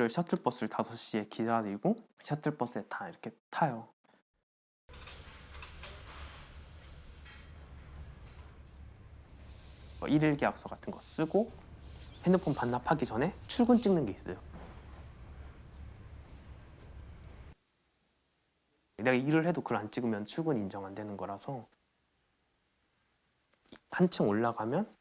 셔틀버스를 5시에 기다리고 셔틀버스에 다 이렇게 타요. 일일 계약서 같은 거 쓰고 핸드폰 반납하기 전에 출근 찍는 게 있어요. 내가 일을 해도 그걸 안 찍으면 출근 인정 안 되는 거라서 한층 올라가면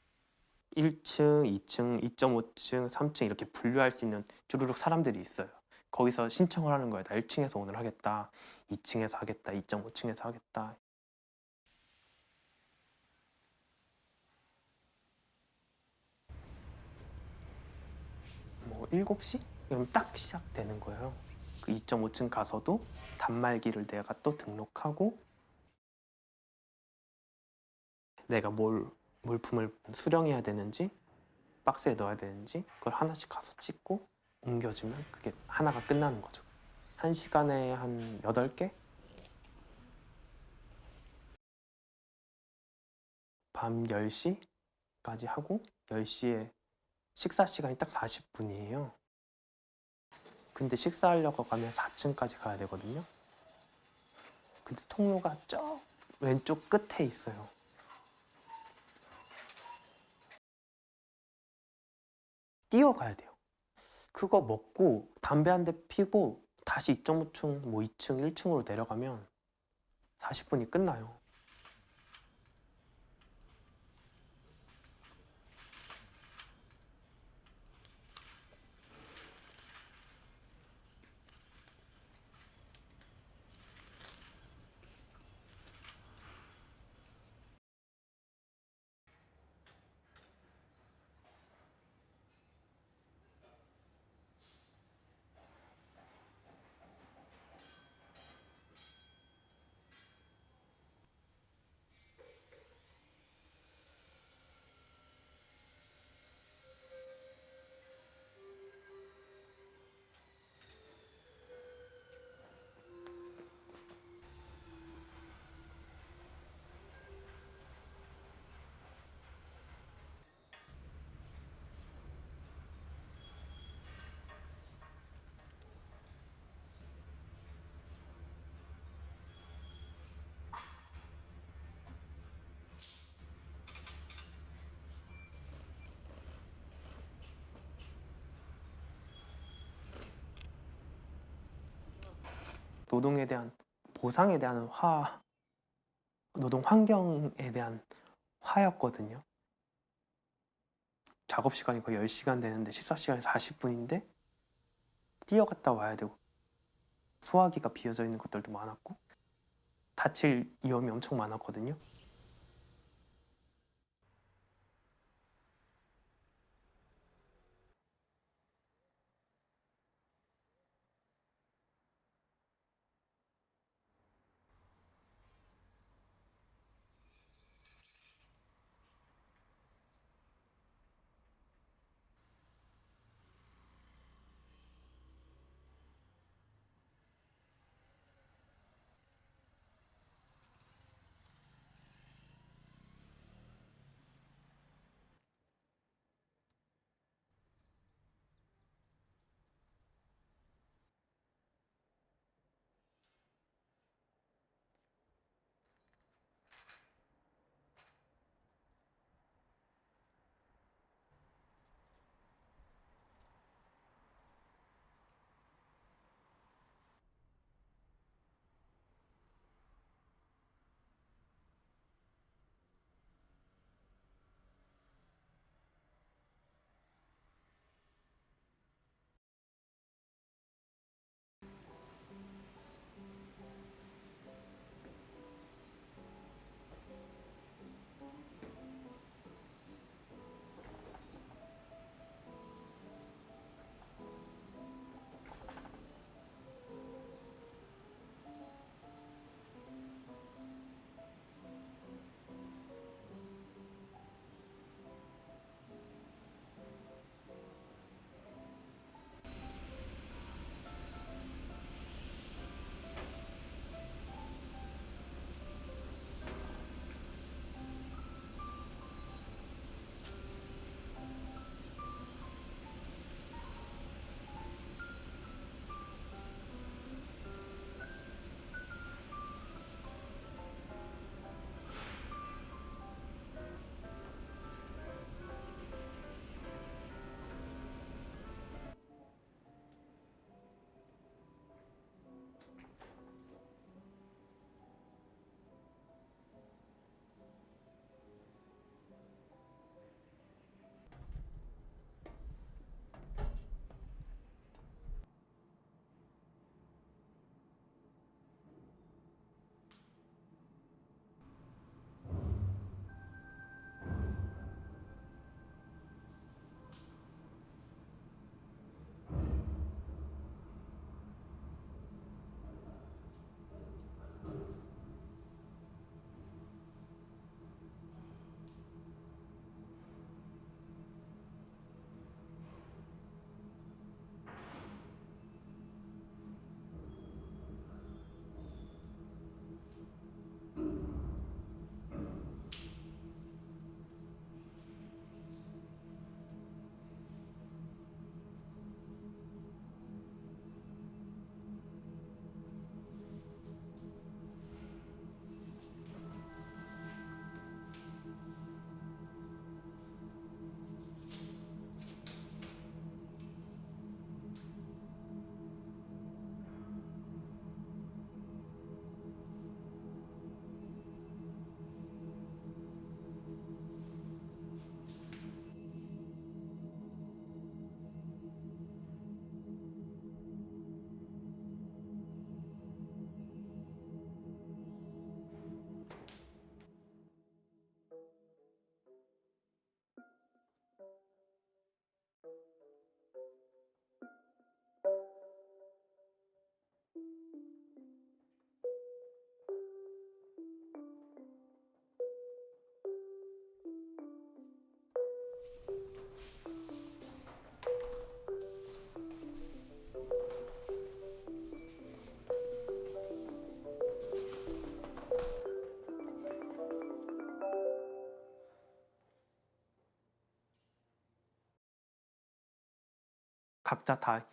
1층, 2층, 2.5층, 3층 이렇게 분류할 수 있는 주르륵 사람들이 있어요. 거기서 신청을 하는 거예요. 나 1층에서 오늘 하겠다, 2층에서 하겠다, 2.5층에서 하겠다. 뭐 7시? 이러면 딱 시작되는 거예요. 그 2.5층 가서도 단말기를 내가 또 등록하고 내가 물품을 수령해야 되는지 박스에 넣어야 되는지 그걸 하나씩 가서 찍고 옮겨주면 그게 하나가 끝나는 거죠. 1시간에 한 8개? 밤 10시까지 하고 10시에 식사 시간이 딱 40분이에요. 근데 식사하려고 가면 4층까지 가야 되거든요. 근데 통로가 저 왼쪽 끝에 있어요. 뛰어가야 돼요. 그거 먹고 담배 한 대 피고 다시 2.5층, 뭐 2층, 1층으로 내려가면 40분이 끝나요. 노동에 대한 보상에 대한 노동 환경에 대한 화였거든요. 작업 시간이 거의 10시간 되는데 식사 시간이 40분인데 뛰어갔다 와야 되고 소화기가 비어져 있는 것들도 많았고 다칠 위험이 엄청 많았거든요. 각자 다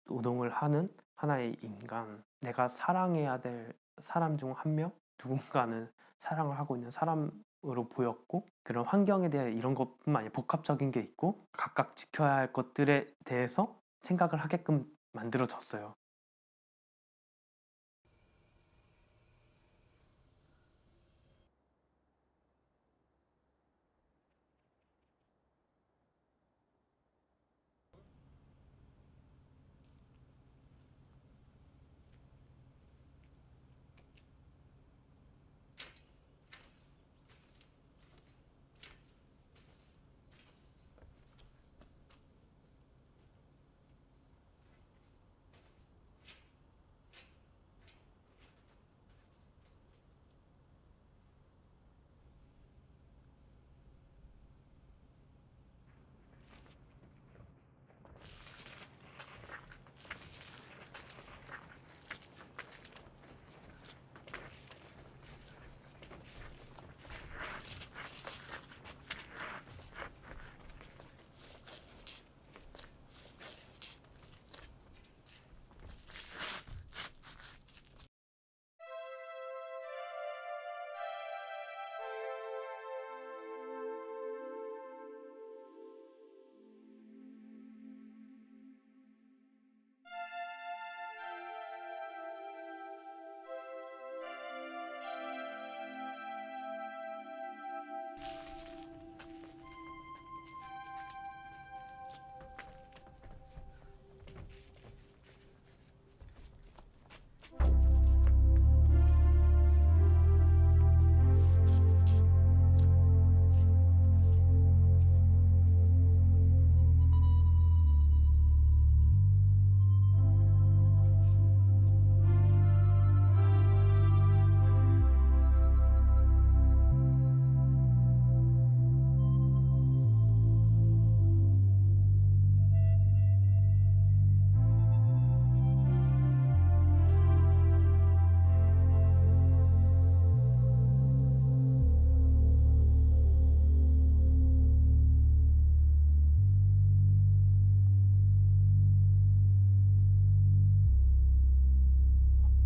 노동을 하는 하나의 인간, 내가 사랑해야 될 사람 중 한 명, 누군가는 사랑을 하고 있는 사람으로 보였고, 그런 환경에 대해 이런 것뿐만 아니라 복합적인 게 있고 각각 지켜야 할 것들에 대해서 생각을 하게끔 만들어졌어요.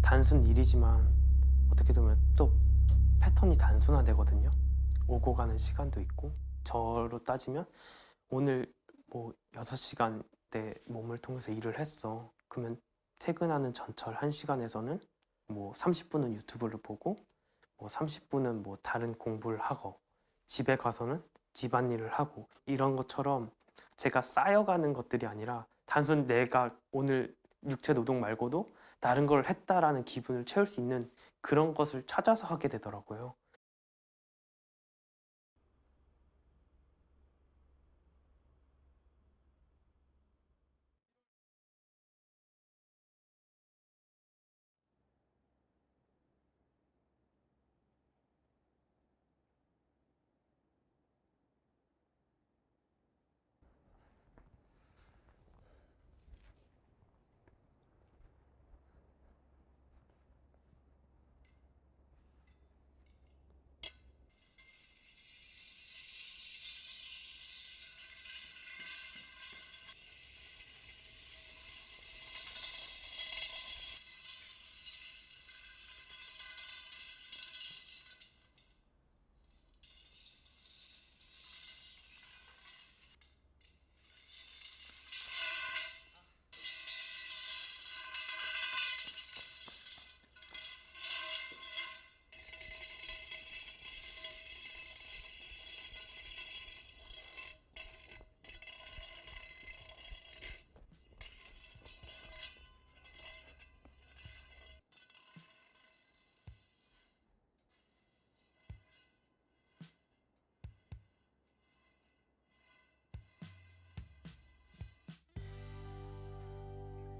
단순 일이지만 어떻게 보면 또 패턴이 단순화되거든요. 오고 가는 시간도 있고, 저로 따지면 오늘 뭐 6시간 내 몸을 통해서 일을 했어. 그러면 퇴근하는 전철 1시간에서는 뭐 30분은 유튜브를 보고, 뭐 30분은 뭐 다른 공부를 하고, 집에 가서는 집안일을 하고, 이런 것처럼 제가 쌓여가는 것들이 아니라 단순 내가 오늘 육체 노동 말고도 다른 걸 했다라는 기분을 채울 수 있는 그런 것을 찾아서 하게 되더라고요.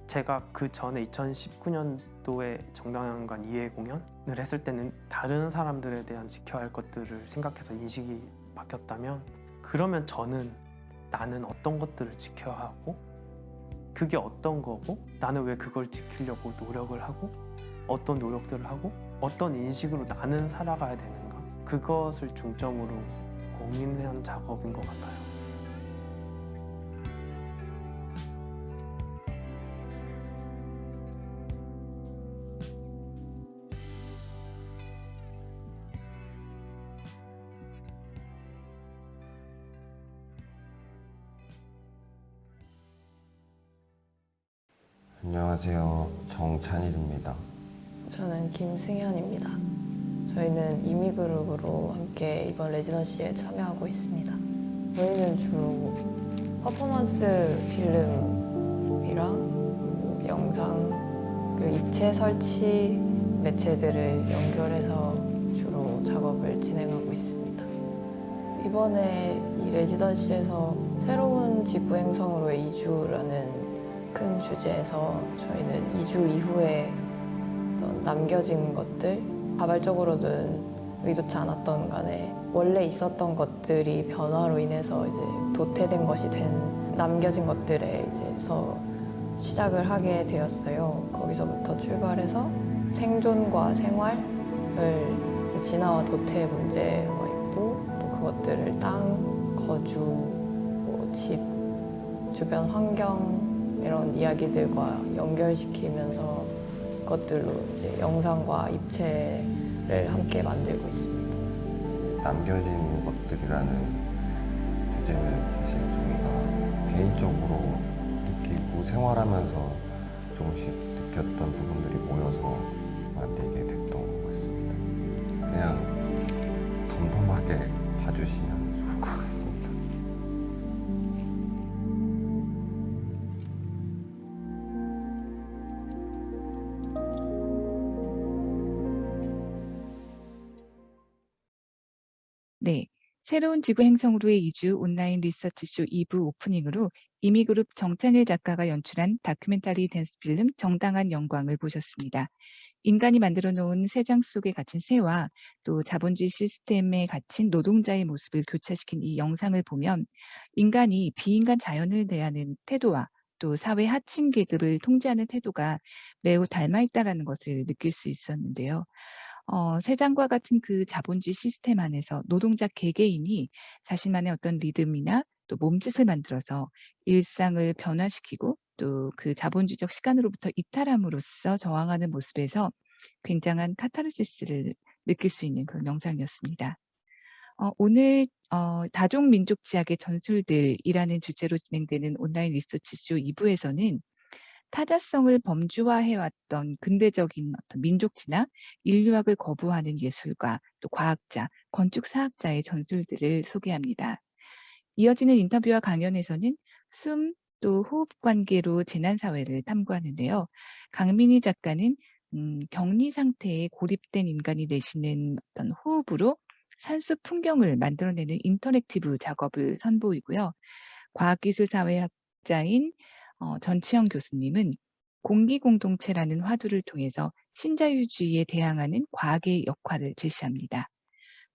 제가 그 전에 2019년도에 정당연관 2회 공연을 했을 때는 다른 사람들에 대한 지켜야 할 것들을 생각해서 인식이 바뀌었다면, 그러면 저는 나는 어떤 것들을 지켜야 하고 그게 어떤 거고 나는 왜 그걸 지키려고 노력을 하고 어떤 노력들을 하고 어떤 인식으로 나는 살아가야 되는가, 그것을 중점으로 고민한 작업인 것 같아요. 안녕하세요. 정찬일입니다. 저는 김승현입니다. 저희는 이미그룹으로 함께 이번 레지던시에 참여하고 있습니다. 저희는 주로 퍼포먼스 필름이랑 영상, 그리고 입체 설치 매체들을 연결해서 주로 작업을 진행하고 있습니다. 이번에 이 레지던시에서 새로운 지구 행성으로의 이주라는 큰 주제에서 저희는 이주 이후에 남겨진 것들, 자발적으로든 의도치 않았던 간에 원래 있었던 것들이 변화로 인해서 이제 도태된 것이 남겨진 것들에 이제서 시작을 하게 되었어요. 거기서부터 출발해서 생존과 생활을 이제 진화와 도태의 문제가 있고, 또 그것들을 땅, 거주, 집, 주변 환경 이런 이야기들과 연결시키면서 그것들로 이제 영상과 입체를 함께 만들고 있습니다. 남겨진 것들이라는 주제는 사실 저희가 개인적으로 느끼고 생활하면서 조금씩 느꼈던 부분들이 모여서 만들게 됐던 것 같습니다. 그냥 덤덤하게 봐주시면 좋을 것 같습니다. 네, 새로운 지구 행성으로의 이주 온라인 리서치쇼 2부 오프닝으로 이미그룹 정찬일 작가가 연출한 다큐멘터리 댄스 필름 정당한 영광을 보셨습니다. 인간이 만들어 놓은 새장 속에 갇힌 새와 또 자본주의 시스템에 갇힌 노동자의 모습을 교차시킨 이 영상을 보면 인간이 비인간 자연을 대하는 태도와 또 사회 하층 계급을 통제하는 태도가 매우 닮아 있다는 것을 느낄 수 있었는데요. 세상과 같은 그 자본주의 시스템 안에서 노동자 개개인이 자신만의 어떤 리듬이나 또 몸짓을 만들어서 일상을 변화시키고 또 그 자본주의적 시간으로부터 이탈함으로써 저항하는 모습에서 굉장한 카타르시스를 느낄 수 있는 그런 영상이었습니다. 오늘 다종민족 지학의 전술들이라는 주제로 진행되는 온라인 리서치쇼 2부에서는 타자성을 범주화해왔던 근대적인 어떤 민족지나 인류학을 거부하는 예술가, 또 과학자, 건축사학자의 전술들을 소개합니다. 이어지는 인터뷰와 강연에서는 숨, 또 호흡 관계로 재난사회를 탐구하는데요. 강민희 작가는 격리 상태에 고립된 인간이 내쉬는 어떤 호흡으로 산수 풍경을 만들어내는 인터랙티브 작업을 선보이고요. 과학기술사회학자인 전치영 교수님은 공기공동체라는 화두를 통해서 신자유주의에 대항하는 과학의 역할을 제시합니다.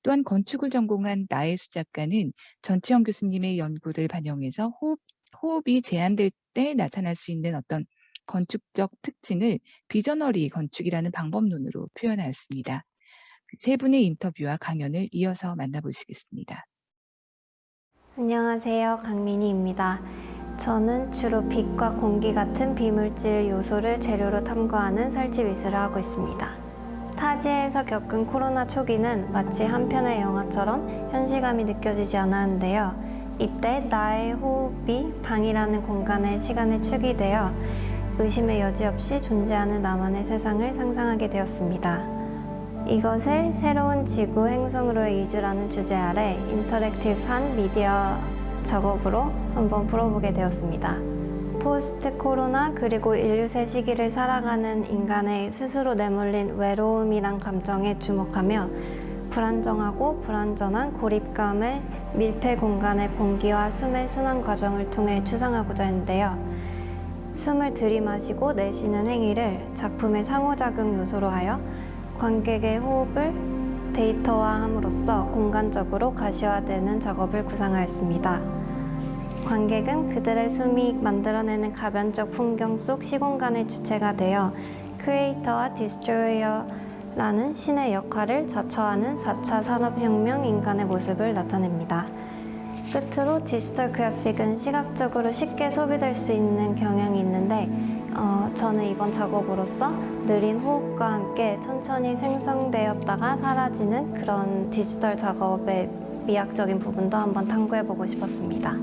또한 건축을 전공한 나혜수 작가는 전치영 교수님의 연구를 반영해서 호흡이 제한될 때 나타날 수 있는 어떤 건축적 특징을 비저너리 건축이라는 방법론으로 표현하였습니다. 세 분의 인터뷰와 강연을 이어서 만나보시겠습니다. 안녕하세요. 강민희입니다. 저는 주로 빛과 공기 같은 비물질 요소를 재료로 탐구하는 설치 미술을 하고 있습니다. 타지에서 겪은 코로나 초기는 마치 한 편의 영화처럼 현실감이 느껴지지 않았는데요. 이때 나의 호흡이 방이라는 공간의 시간에 축이 되어 의심의 여지 없이 존재하는 나만의 세상을 상상하게 되었습니다. 이것을 새로운 지구 행성으로의 이주라는 주제 아래 인터랙티브한 미디어 작업으로 한번 풀어보게 되었습니다. 포스트 코로나 그리고 인류 새 시기를 살아가는 인간의 스스로 내몰린 외로움이란 감정에 주목하며 불안정하고 불완전한 고립감을 밀폐 공간의 공기와 숨의 순환 과정을 통해 추상하고자 했는데요. 숨을 들이마시고 내쉬는 행위를 작품의 상호작용 요소로 하여 관객의 호흡을 데이터화함으로써 공간적으로 가시화되는 작업을 구상하였습니다. 관객은 그들의 숨이 만들어내는 가변적 풍경 속 시공간의 주체가 되어 크리에이터와 디스트로이어라는 신의 역할을 자처하는 4차 산업혁명 인간의 모습을 나타냅니다. 끝으로 디지털 그래픽은 시각적으로 쉽게 소비될 수 있는 경향이 있는데 저는 이번 작업으로서 느린 호흡과 함께 천천히 생성되었다가 사라지는 그런 디지털 작업의 미학적인 부분도 한번 탐구해보고 싶었습니다.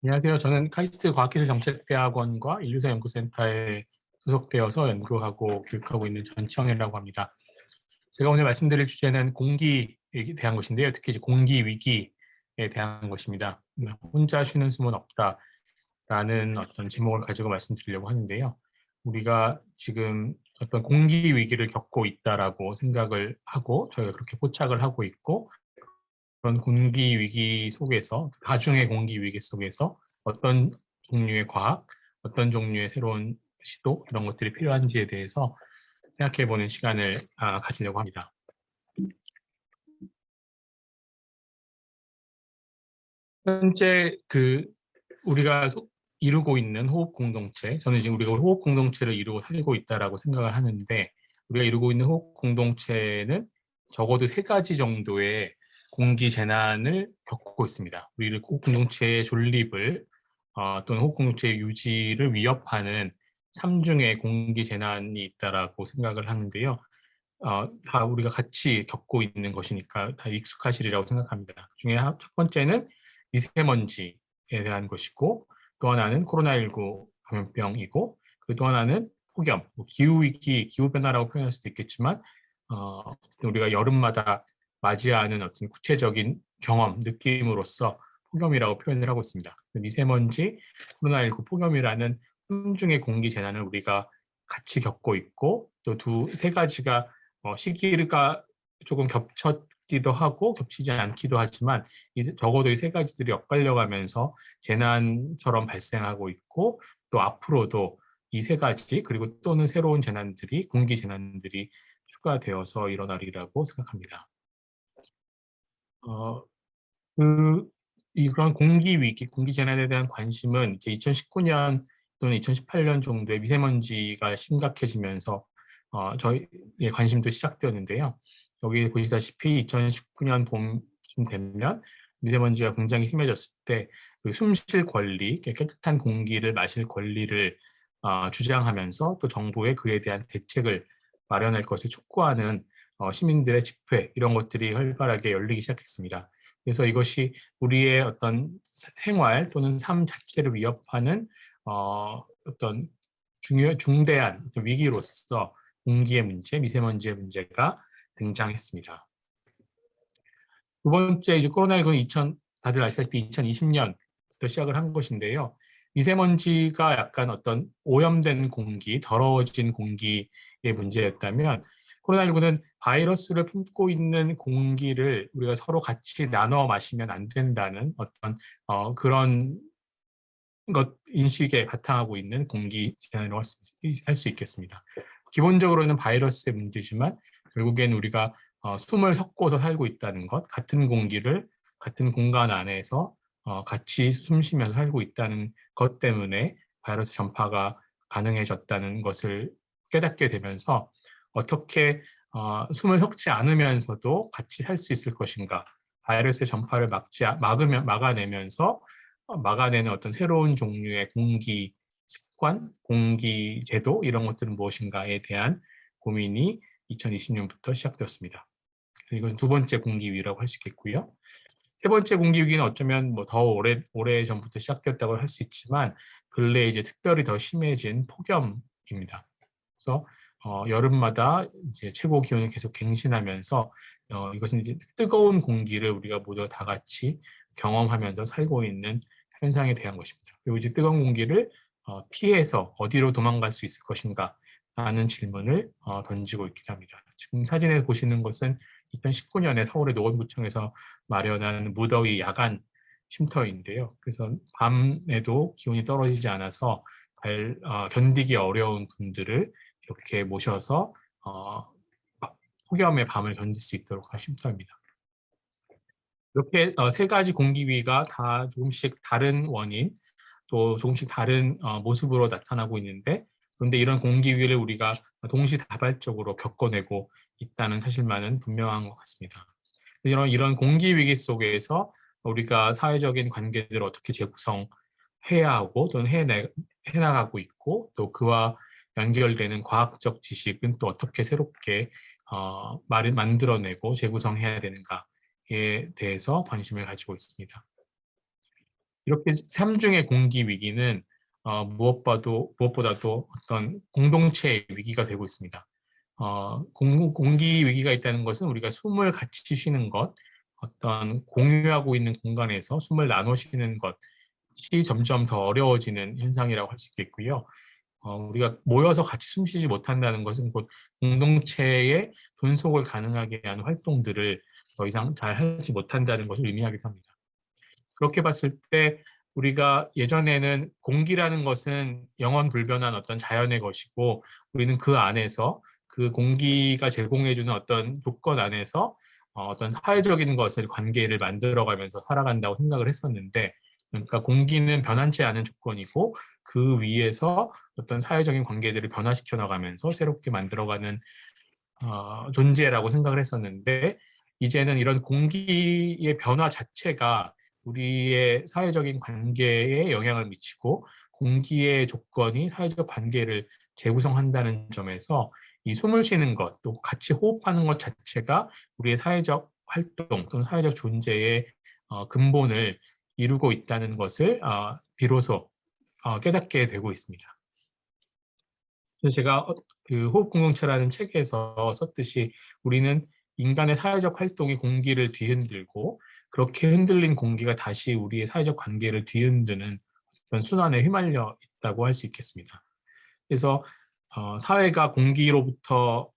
안녕하세요. 저는 카이스트 과학기술정책대학원과 인류사 연구센터에 소속되어서 연구하고 교육하고 있는 전치영이라고 합니다. 제가 오늘 말씀드릴 주제는 공기에 대한 것인데요. 특히 이제 공기 위기에 대한 것입니다. 혼자 쉬는 숨은 없다라는 어떤 제목을 가지고 말씀드리려고 하는데요. 우리가 지금 어떤 공기 위기를 겪고 있다라고 생각을 하고 저희가 그렇게 포착을 하고 있고, 그런 공기 위기 속에서, 다중의 공기 위기 속에서 어떤 종류의 과학, 어떤 종류의 새로운 시도, 이런 것들이 필요한지에 대해서 생각해보는 시간을 가지려고 합니다. 현재 우리가 이루고 있는 호흡 공동체, 저는 지금 우리가 호흡 공동체를 이루고 살고 있다라고 생각을 하는데, 우리가 이루고 있는 호흡 공동체는 적어도 3가지 정도의 공기 재난을 겪고 있습니다. 우리 호흡 공동체의 존립을 또는 호흡 공동체의 유지를 위협하는 3중의 공기 재난이 있다라고 생각을 하는데요. 다 우리가 같이 겪고 있는 것이니까 다 익숙하시리라고 생각합니다. 그중에 첫 번째는 미세먼지에 대한 것이고, 또 하나는 코로나19 감염병이고, 그리고 또 하나는 폭염, 기후위기, 기후변화라고 표현할 수도 있겠지만, 우리가 여름마다 맞이하는 어떤 구체적인 경험, 느낌으로써 폭염이라고 표현을 하고 있습니다. 미세먼지, 코로나19, 폭염이라는 3중의 공기 재난을 우리가 같이 겪고 있고, 또 3가지가 시기가 조금 겹쳤기도 하고 겹치지 않기도 하지만 적어도 이 3가지들이 엇갈려 가면서 재난처럼 발생하고 있고, 또 앞으로도 이 3가지 그리고 또는 새로운 재난들이, 공기 재난들이 추가되어서 일어나리라고 생각합니다. 이런 공기 위기, 공기 재난에 대한 관심은 이제 2019년 또는 2018년 정도에 미세먼지가 심각해지면서 저희의 관심도 시작되었는데요. 여기 보시다시피 2019년 봄쯤 되면 미세먼지가 굉장히 심해졌을 때 숨 쉴 권리, 깨끗한 공기를 마실 권리를 주장하면서 또 정부에 그에 대한 대책을 마련할 것을 촉구하는 시민들의 집회, 이런 것들이 활발하게 열리기 시작했습니다. 그래서 이것이 우리의 어떤 생활 또는 삶 자체를 위협하는 어떤 중대한 위기로서 공기의 문제, 미세먼지의 문제가 등장했습니다. 두 번째, 이제 코로나19는 다들 아시다시피 2020년부터 시작을 한 것인데요. 미세먼지가 약간 어떤 오염된 공기, 더러워진 공기의 문제였다면, 코로나19는 바이러스를 품고 있는 공기를 우리가 서로 같이 나눠 마시면 안 된다는 어떤 그런 것 인식에 바탕하고 있는 공기 재난이라고 할 수 있겠습니다. 기본적으로는 바이러스의 문제지만 결국엔 우리가 숨을 섞어서 살고 있다는 것, 같은 공기를 같은 공간 안에서 같이 숨 쉬면서 살고 있다는 것 때문에 바이러스 전파가 가능해졌다는 것을 깨닫게 되면서, 어떻게 숨을 섞지 않으면서도 같이 살 수 있을 것인가, 바이러스의 전파를 막아내면서 막아내는 어떤 새로운 종류의 공기 습관, 공기 제도, 이런 것들은 무엇인가에 대한 고민이 2020년부터 시작되었습니다. 이건 두 번째 공기 위기라고 할 수 있겠고요. 세 번째 공기 위기는 어쩌면 뭐 더 오래 전부터 시작되었다고 할 수 있지만, 근래 이제 특별히 더 심해진 폭염입니다. 그래서 여름마다 이제 최고 기온을 계속 갱신하면서 이것은 이제 뜨거운 공기를 우리가 모두 다 같이 경험하면서 살고 있는 현상에 대한 것입니다. 그리고 이제 뜨거운 공기를 피해서 어디로 도망갈 수 있을 것인가 라는 질문을 던지고 있긴 합니다. 지금 사진에 보시는 것은 2019년에 서울의 노원구청에서 마련한 무더위 야간 쉼터인데요. 그래서 밤에도 기온이 떨어지지 않아서 견디기 어려운 분들을 이렇게 모셔서 폭염의 밤을 견딜 수 있도록 한 쉼터입니다. 이렇게 3가지 공기 위기가 다 조금씩 다른 원인, 또 조금씩 다른 모습으로 나타나고 있는데, 그런데 이런 공기 위기를 우리가 동시다발적으로 겪어내고 있다는 사실만은 분명한 것 같습니다. 이런 공기 위기 속에서 우리가 사회적인 관계들을 어떻게 재구성해야 하고 또는 해나가고 있고, 또 그와 연결되는 과학적 지식은 또 어떻게 새롭게 말을 만들어내고 재구성해야 되는가에 대해서 관심을 가지고 있습니다. 이렇게 삼중의 공기 위기는 무엇보다도 어떤 공동체의 위기가 되고 있습니다. 공기 위기가 있다는 것은 우리가 숨을 같이 쉬는 것, 어떤 공유하고 있는 공간에서 숨을 나눠 쉬는 것이 점점 더 어려워지는 현상이라고 할 수 있겠고요. 우리가 모여서 같이 숨 쉬지 못한다는 것은 곧 공동체의 존속을 가능하게 하는 활동들을 더 이상 잘 하지 못한다는 것을 의미하기도 합니다. 그렇게 봤을 때 우리가 예전에는 공기라는 것은 영원 불변한 어떤 자연의 것이고 우리는 그 안에서 그 공기가 제공해주는 어떤 조건 안에서 어떤 사회적인 것을 관계를 만들어가면서 살아간다고 생각을 했었는데, 그러니까 공기는 변한치 않은 조건이고 그 위에서 어떤 사회적인 관계들을 변화시켜 나가면서 새롭게 만들어가는 존재라고 생각을 했었는데, 이제는 이런 공기의 변화 자체가 우리의 사회적인 관계에 영향을 미치고 공기의 조건이 사회적 관계를 재구성한다는 점에서 이 숨을 쉬는 것, 또 같이 호흡하는 것 자체가 우리의 사회적 활동 또는 사회적 존재의 근본을 이루고 있다는 것을 비로소 깨닫게 되고 있습니다. 그래서 제가 그 호흡 공동체라는 책에서 썼듯이 우리는 인간의 사회적 활동이 공기를 뒤흔들고 그렇게 흔들린 공기가 다시 우리의 사회적 관계를 뒤흔드는 그런 순환에 휘말려 있다고 할 수 있겠습니다. 그래서 사회가 공기로부터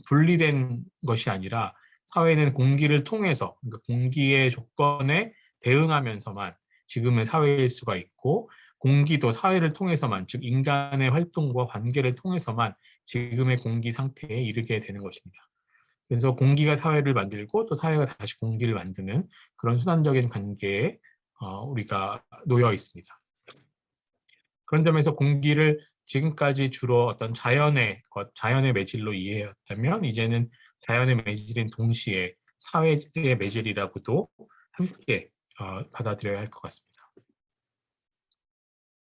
분리된 것이 아니라 사회는 공기를 통해서, 그러니까 공기의 조건에 대응하면서만 지금의 사회일 수가 있고, 공기도 사회를 통해서만, 즉 인간의 활동과 관계를 통해서만 지금의 공기 상태에 이르게 되는 것입니다. 그래서 공기가 사회를 만들고 또 사회가 다시 공기를 만드는 그런 순환적인 관계에 우리가 놓여 있습니다. 그런 점에서 공기를 지금까지 주로 어떤 자연의 매질로 이해했다면, 이제는 자연의 매질인 동시에 사회의 매질이라고도 함께 받아들여야 할 것 같습니다.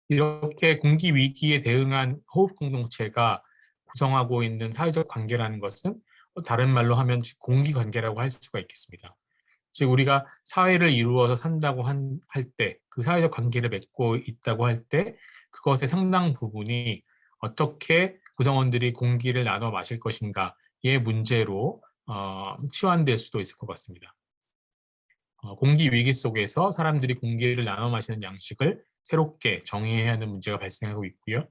이렇게 공기 위기에 대응한 호흡 공동체가 구성하고 있는 사회적 관계라는 것은 다른 말로 하면 공기 관계라고 할 수가 있겠습니다. 즉 우리가 사회를 이루어서 산다고 할 때, 그 사회적 관계를 맺고 있다고 할 때 그것의 상당 부분이 어떻게 구성원들이 공기를 나눠 마실 것인가의 문제로 치환될 수도 있을 것 같습니다. 공기 위기 속에서 사람들이 공기를 나눠 마시는 양식을 새롭게 정의해야 하는 문제가 발생하고 있고요.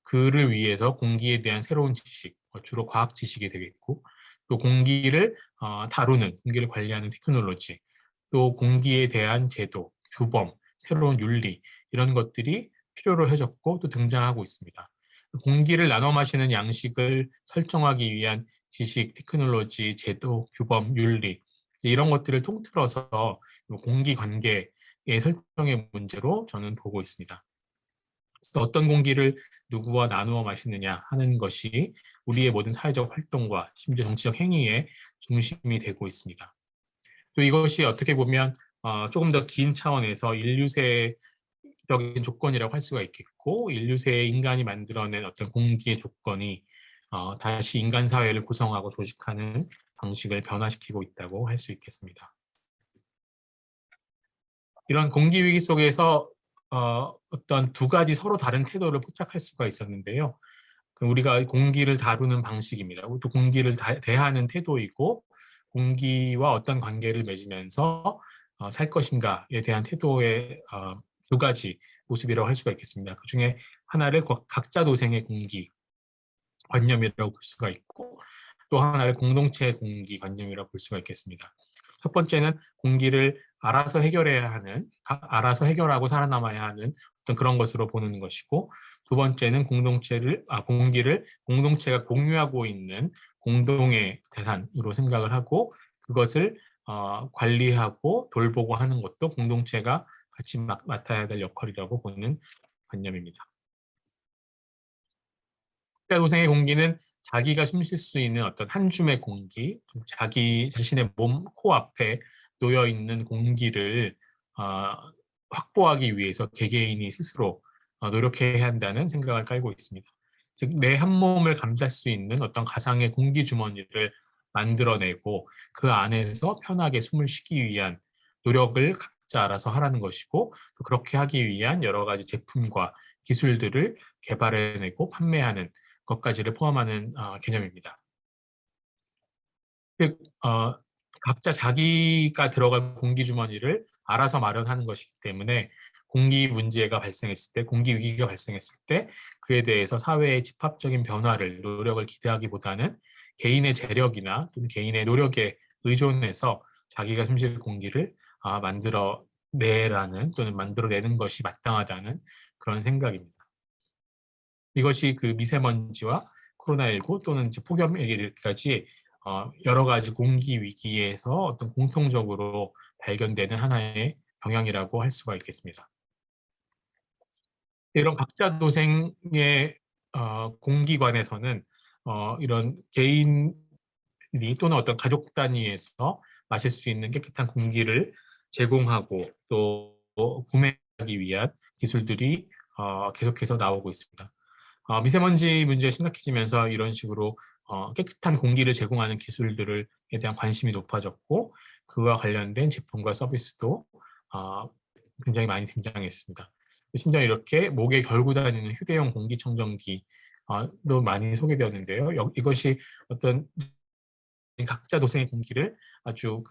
그를 위해서 공기에 대한 새로운 지식, 주로 과학 지식이 되겠고, 또 공기를 다루는, 공기를 관리하는 테크놀로지, 또 공기에 대한 제도, 규범, 새로운 윤리, 이런 것들이 필요로 해졌고 또 등장하고 있습니다. 공기를 나눠 마시는 양식을 설정하기 위한 지식, 테크놀로지, 제도, 규범, 윤리, 이런 것들을 통틀어서 공기 관계의 설정의 문제로 저는 보고 있습니다. 그래서 어떤 공기를 누구와 나누어 마시느냐 하는 것이 우리의 모든 사회적 활동과 심지어 정치적 행위의 중심이 되고 있습니다. 또 이것이 어떻게 보면 조금 더 긴 차원에서 인류세적인 조건이라고 할 수가 있겠고, 인류세의 인간이 만들어낸 어떤 공기의 조건이 다시 인간 사회를 구성하고 조직하는 방식을 변화시키고 있다고 할 수 있겠습니다. 이런 공기 위기 속에서 어떤 두 가지 서로 다른 태도를 포착할 수가 있었는데요. 우리가 공기를 다루는 방식입니다. 또 공기를 대하는 태도이고, 공기와 어떤 관계를 맺으면서 살 것인가에 대한 태도의 두 가지 모습이라고 할 수가 있겠습니다. 그 중에 하나를 각자 도생의 공기 관념이라고 볼 수가 있고, 또 하나를 공동체 공기 관념이라고 볼 수가 있겠습니다. 첫 번째는 공기를 알아서 해결해야 하는, 알아서 해결하고 살아남아야 하는 어떤 그런 것으로 보는 것이고, 두 번째는 공기를 공동체가 공유하고 있는 공동의 재산으로 생각을 하고, 그것을 관리하고 돌보고 하는 것도 공동체가 같이 맡아야 될 역할이라고 보는 관념입니다. 각자 도생의 공기는 자기가 숨 쉴 수 있는 어떤 한 줌의 공기, 자기 자신의 몸 코앞에 놓여 있는 공기를 확보하기 위해서 개개인이 스스로 노력해야 한다는 생각을 깔고 있습니다. 즉, 내 한 몸을 감쌀 수 있는 어떤 가상의 공기 주머니를 만들어내고 그 안에서 편하게 숨을 쉬기 위한 노력을 각자 알아서 하라는 것이고 또 그렇게 하기 위한 여러 가지 제품과 기술들을 개발해내고 판매하는 것까지를 포함하는 개념입니다. 즉, 각자 자기가 들어갈 공기 주머니를 알아서 마련하는 것이기 때문에 공기 문제가 발생했을 때, 공기 위기가 발생했을 때 그에 대해서 사회의 집합적인 변화를 노력을 기대하기보다는 개인의 재력이나 또는 개인의 노력에 의존해서 자기가 숨쉴 공기를 만들어내라는 또는 만들어내는 것이 마땅하다는 그런 생각입니다. 이것이 그 미세먼지와 코로나19 또는 이제 폭염에까지 여러 가지 공기 위기에서 어떤 공통적으로 발견되는 하나의 경향이라고 할 수가 있겠습니다. 이런 각자 도생의 공기관에서는 이런 개인이 또는 어떤 가족 단위에서 마실 수 있는 깨끗한 공기를 제공하고 또 구매하기 위한 기술들이 계속해서 나오고 있습니다. 미세먼지 문제가 심각해지면서 이런 식으로 깨끗한 공기를 제공하는 기술들에 대한 관심이 높아졌고 그와 관련된 제품과 서비스도 굉장히 많이 등장했습니다. 심지어 이렇게 목에 걸고 다니는 휴대용 공기청정기도 많이 소개되었는데요. 이것이 어떤 각자 도생의 공기를 아주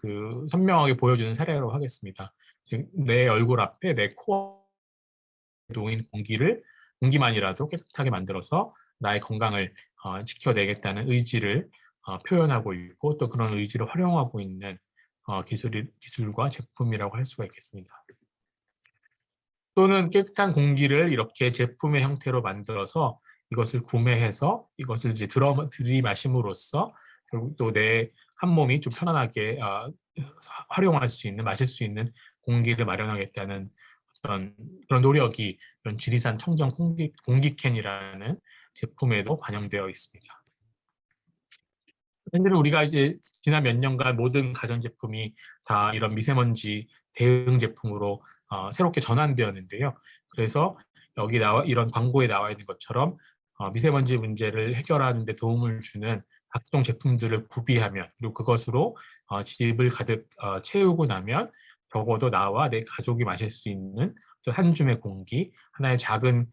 선명하게 보여주는 사례라고 하겠습니다. 즉, 내 얼굴 앞에 내 코에 놓인 공기만이라도 깨끗하게 만들어서 나의 건강을 지켜내겠다는 의지를 표현하고 있고 또 그런 의지를 활용하고 있는 기술과 제품이라고 할 수가 있겠습니다. 또는 깨끗한 공기를 이렇게 제품의 형태로 만들어서 이것을 구매해서 이것을 이제 들이마심으로써 결국 또 내 한 몸이 좀 편안하게 활용할 수 있는, 마실 수 있는 공기를 마련하겠다는 어떤 그런 노력이 이런 지리산 청정 공기캔이라는 제품에도 반영되어 있습니다. 현재 우리가 이제 지난 몇 년간 모든 가전제품이 다 이런 미세먼지 대응 제품으로 새롭게 전환되었는데요. 그래서 여기 이런 광고에 나와 있는 것처럼 미세먼지 문제를 해결하는 데 도움을 주는 각종 제품들을 구비하면 그리고 그것으로 집을 가득 채우고 나면 적어도 나와 내 가족이 마실 수 있는 한 줌의 공기, 하나의 작은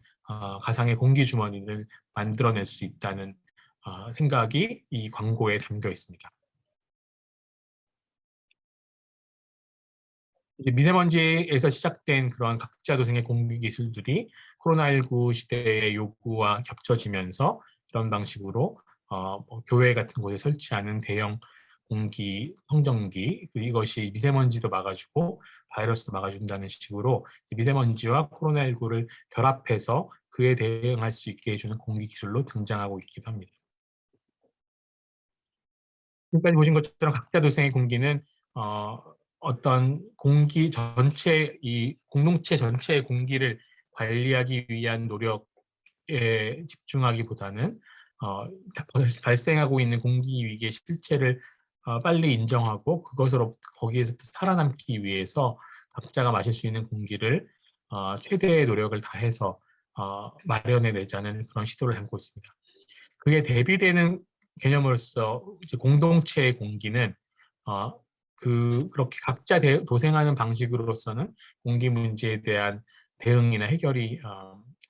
가상의 공기 주머니를 만들어낼 수 있다는 생각이 이 광고에 담겨 있습니다. 이제 미세먼지에서 시작된 그런 각자 도생의 공기 기술들이 코로나19 시대의 요구와 겹쳐지면서 이런 방식으로 교회 같은 곳에 설치하는 대형 공기 청정기 이것이 미세먼지도 막아주고 바이러스도 막아준다는 식으로 미세먼지와 코로나19를 결합해서 그에 대응할 수 있게 해주는 공기 기술로 등장하고 있기도 합니다. 지금까지 보신 것처럼 각자 도생의 공기는 어떤 공기 전체, 이 공동체 전체의 공기를 관리하기 위한 노력에 집중하기보다는 발생하고 있는 공기 위기의 실체를 빨리 인정하고 그것으로 거기에서 살아남기 위해서 각자가 마실 수 있는 공기를 최대의 노력을 다해서 마련해내자는 그런 시도를 담고 있습니다. 그게 대비되는 개념으로서 이제 공동체의 공기는 그렇게 각자 도생하는 방식으로서는 공기 문제에 대한 대응이나 해결이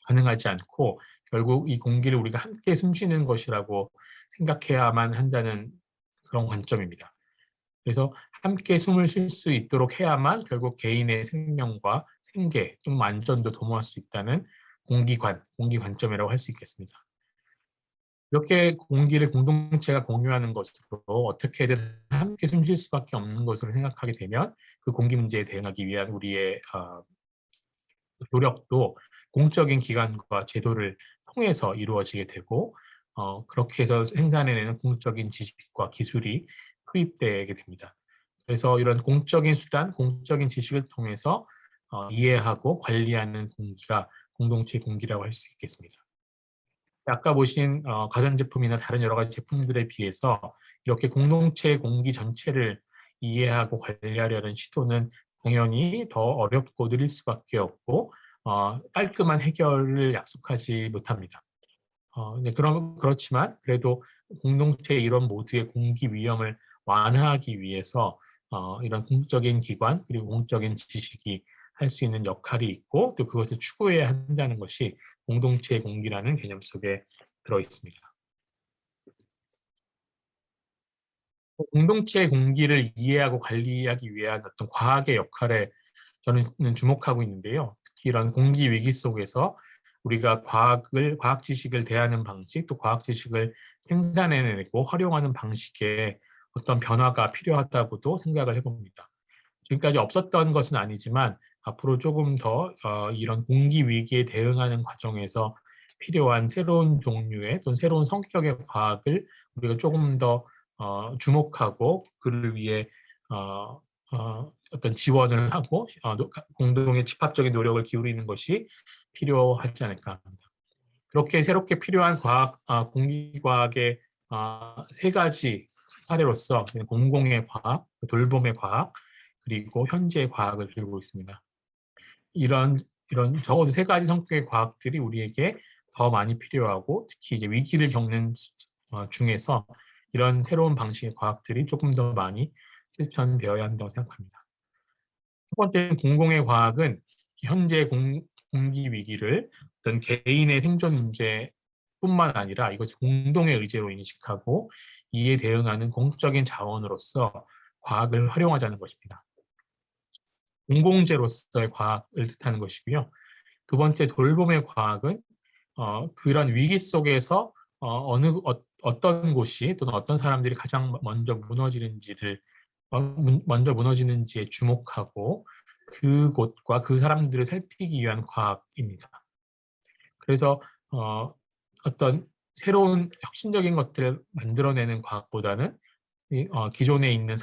가능하지 않고 결국 이 공기를 우리가 함께 숨쉬는 것이라고 생각해야만 한다는 그런 관점입니다. 그래서 함께 숨을 쉴 수 있도록 해야만 결국 개인의 생명과 생계, 좀 안전도 도모할 수 있다는 공기 관점이라고 할 수 있겠습니다. 이렇게 공기를 공동체가 공유하는 것으로 어떻게든 함께 숨 쉴 수밖에 없는 것으로 생각하게 되면 그 공기 문제에 대응하기 위한 우리의 노력도 공적인 기관과 제도를 통해서 이루어지게 되고 그렇게 해서 생산해내는 공적인 지식과 기술이 투입되게 됩니다. 그래서 이런 공적인 수단, 공적인 지식을 통해서 이해하고 관리하는 공기가 공동체 공기라고 할 수 있겠습니다. 아까 보신 가전제품이나 다른 여러 가지 제품들에 비해서 이렇게 공동체 공기 전체를 이해하고 관리하려는 시도는 당연히 더 어렵고 느릴 수밖에 없고 깔끔한 해결을 약속하지 못합니다. 그렇지만 그래도 공동체의 이런 모두의 공기 위험을 완화하기 위해서 이런 공적인 기관 그리고 공적인 지식이 할 수 있는 역할이 있고 또 그것을 추구해야 한다는 것이 공동체 공기라는 개념 속에 들어 있습니다. 공동체 공기를 이해하고 관리하기 위한 어떤 과학의 역할에 저는 주목하고 있는데요. 특히 이런 공기 위기 속에서 우리가 과학 지식을 대하는 방식, 또 과학 지식을 생산해내고 활용하는 방식에 어떤 변화가 필요하다고도 생각을 해봅니다. 지금까지 없었던 것은 아니지만 앞으로 조금 더 이런 공기 위기에 대응하는 과정에서 필요한 새로운 종류의 또는 새로운 성격의 과학을 우리가 조금 더 주목하고 그를 위해 어떤 지원을 하고 공동의 집합적인 노력을 기울이는 것이 필요하지 않을까 합니다. 그렇게 새롭게 필요한 공기과학의 세 가지 사례로서 공공의 과학, 돌봄의 과학, 그리고 현재의 과학을 들고 있습니다. 이런 적어도 세 가지 성격의 과학들이 우리에게 더 많이 필요하고 특히 이제 위기를 겪는 중에서 이런 새로운 방식의 과학들이 조금 더 많이 실천되어야 한다고 생각합니다. 첫 번째는 공공의 과학은 현재 공기 위기를 어떤 개인의 생존 문제뿐만 아니라 이것을 공동의 의제로 인식하고 이에 대응하는 공적인 자원으로서 과학을 활용하자는 것입니다. 공공재로서의 과학을 뜻하는 것이고요. 두 번째 돌봄의 과학은 그런 위기 속에서 어떤 곳이 또는 어떤 사람들이 가장 먼저 무너지는지에 주목하고 그곳과 그 사람들을 살피기 위한 과학입니다. 그래서 어떤 새로운 혁신적인 것들을 만들어내는 과학보다는 기존에 있는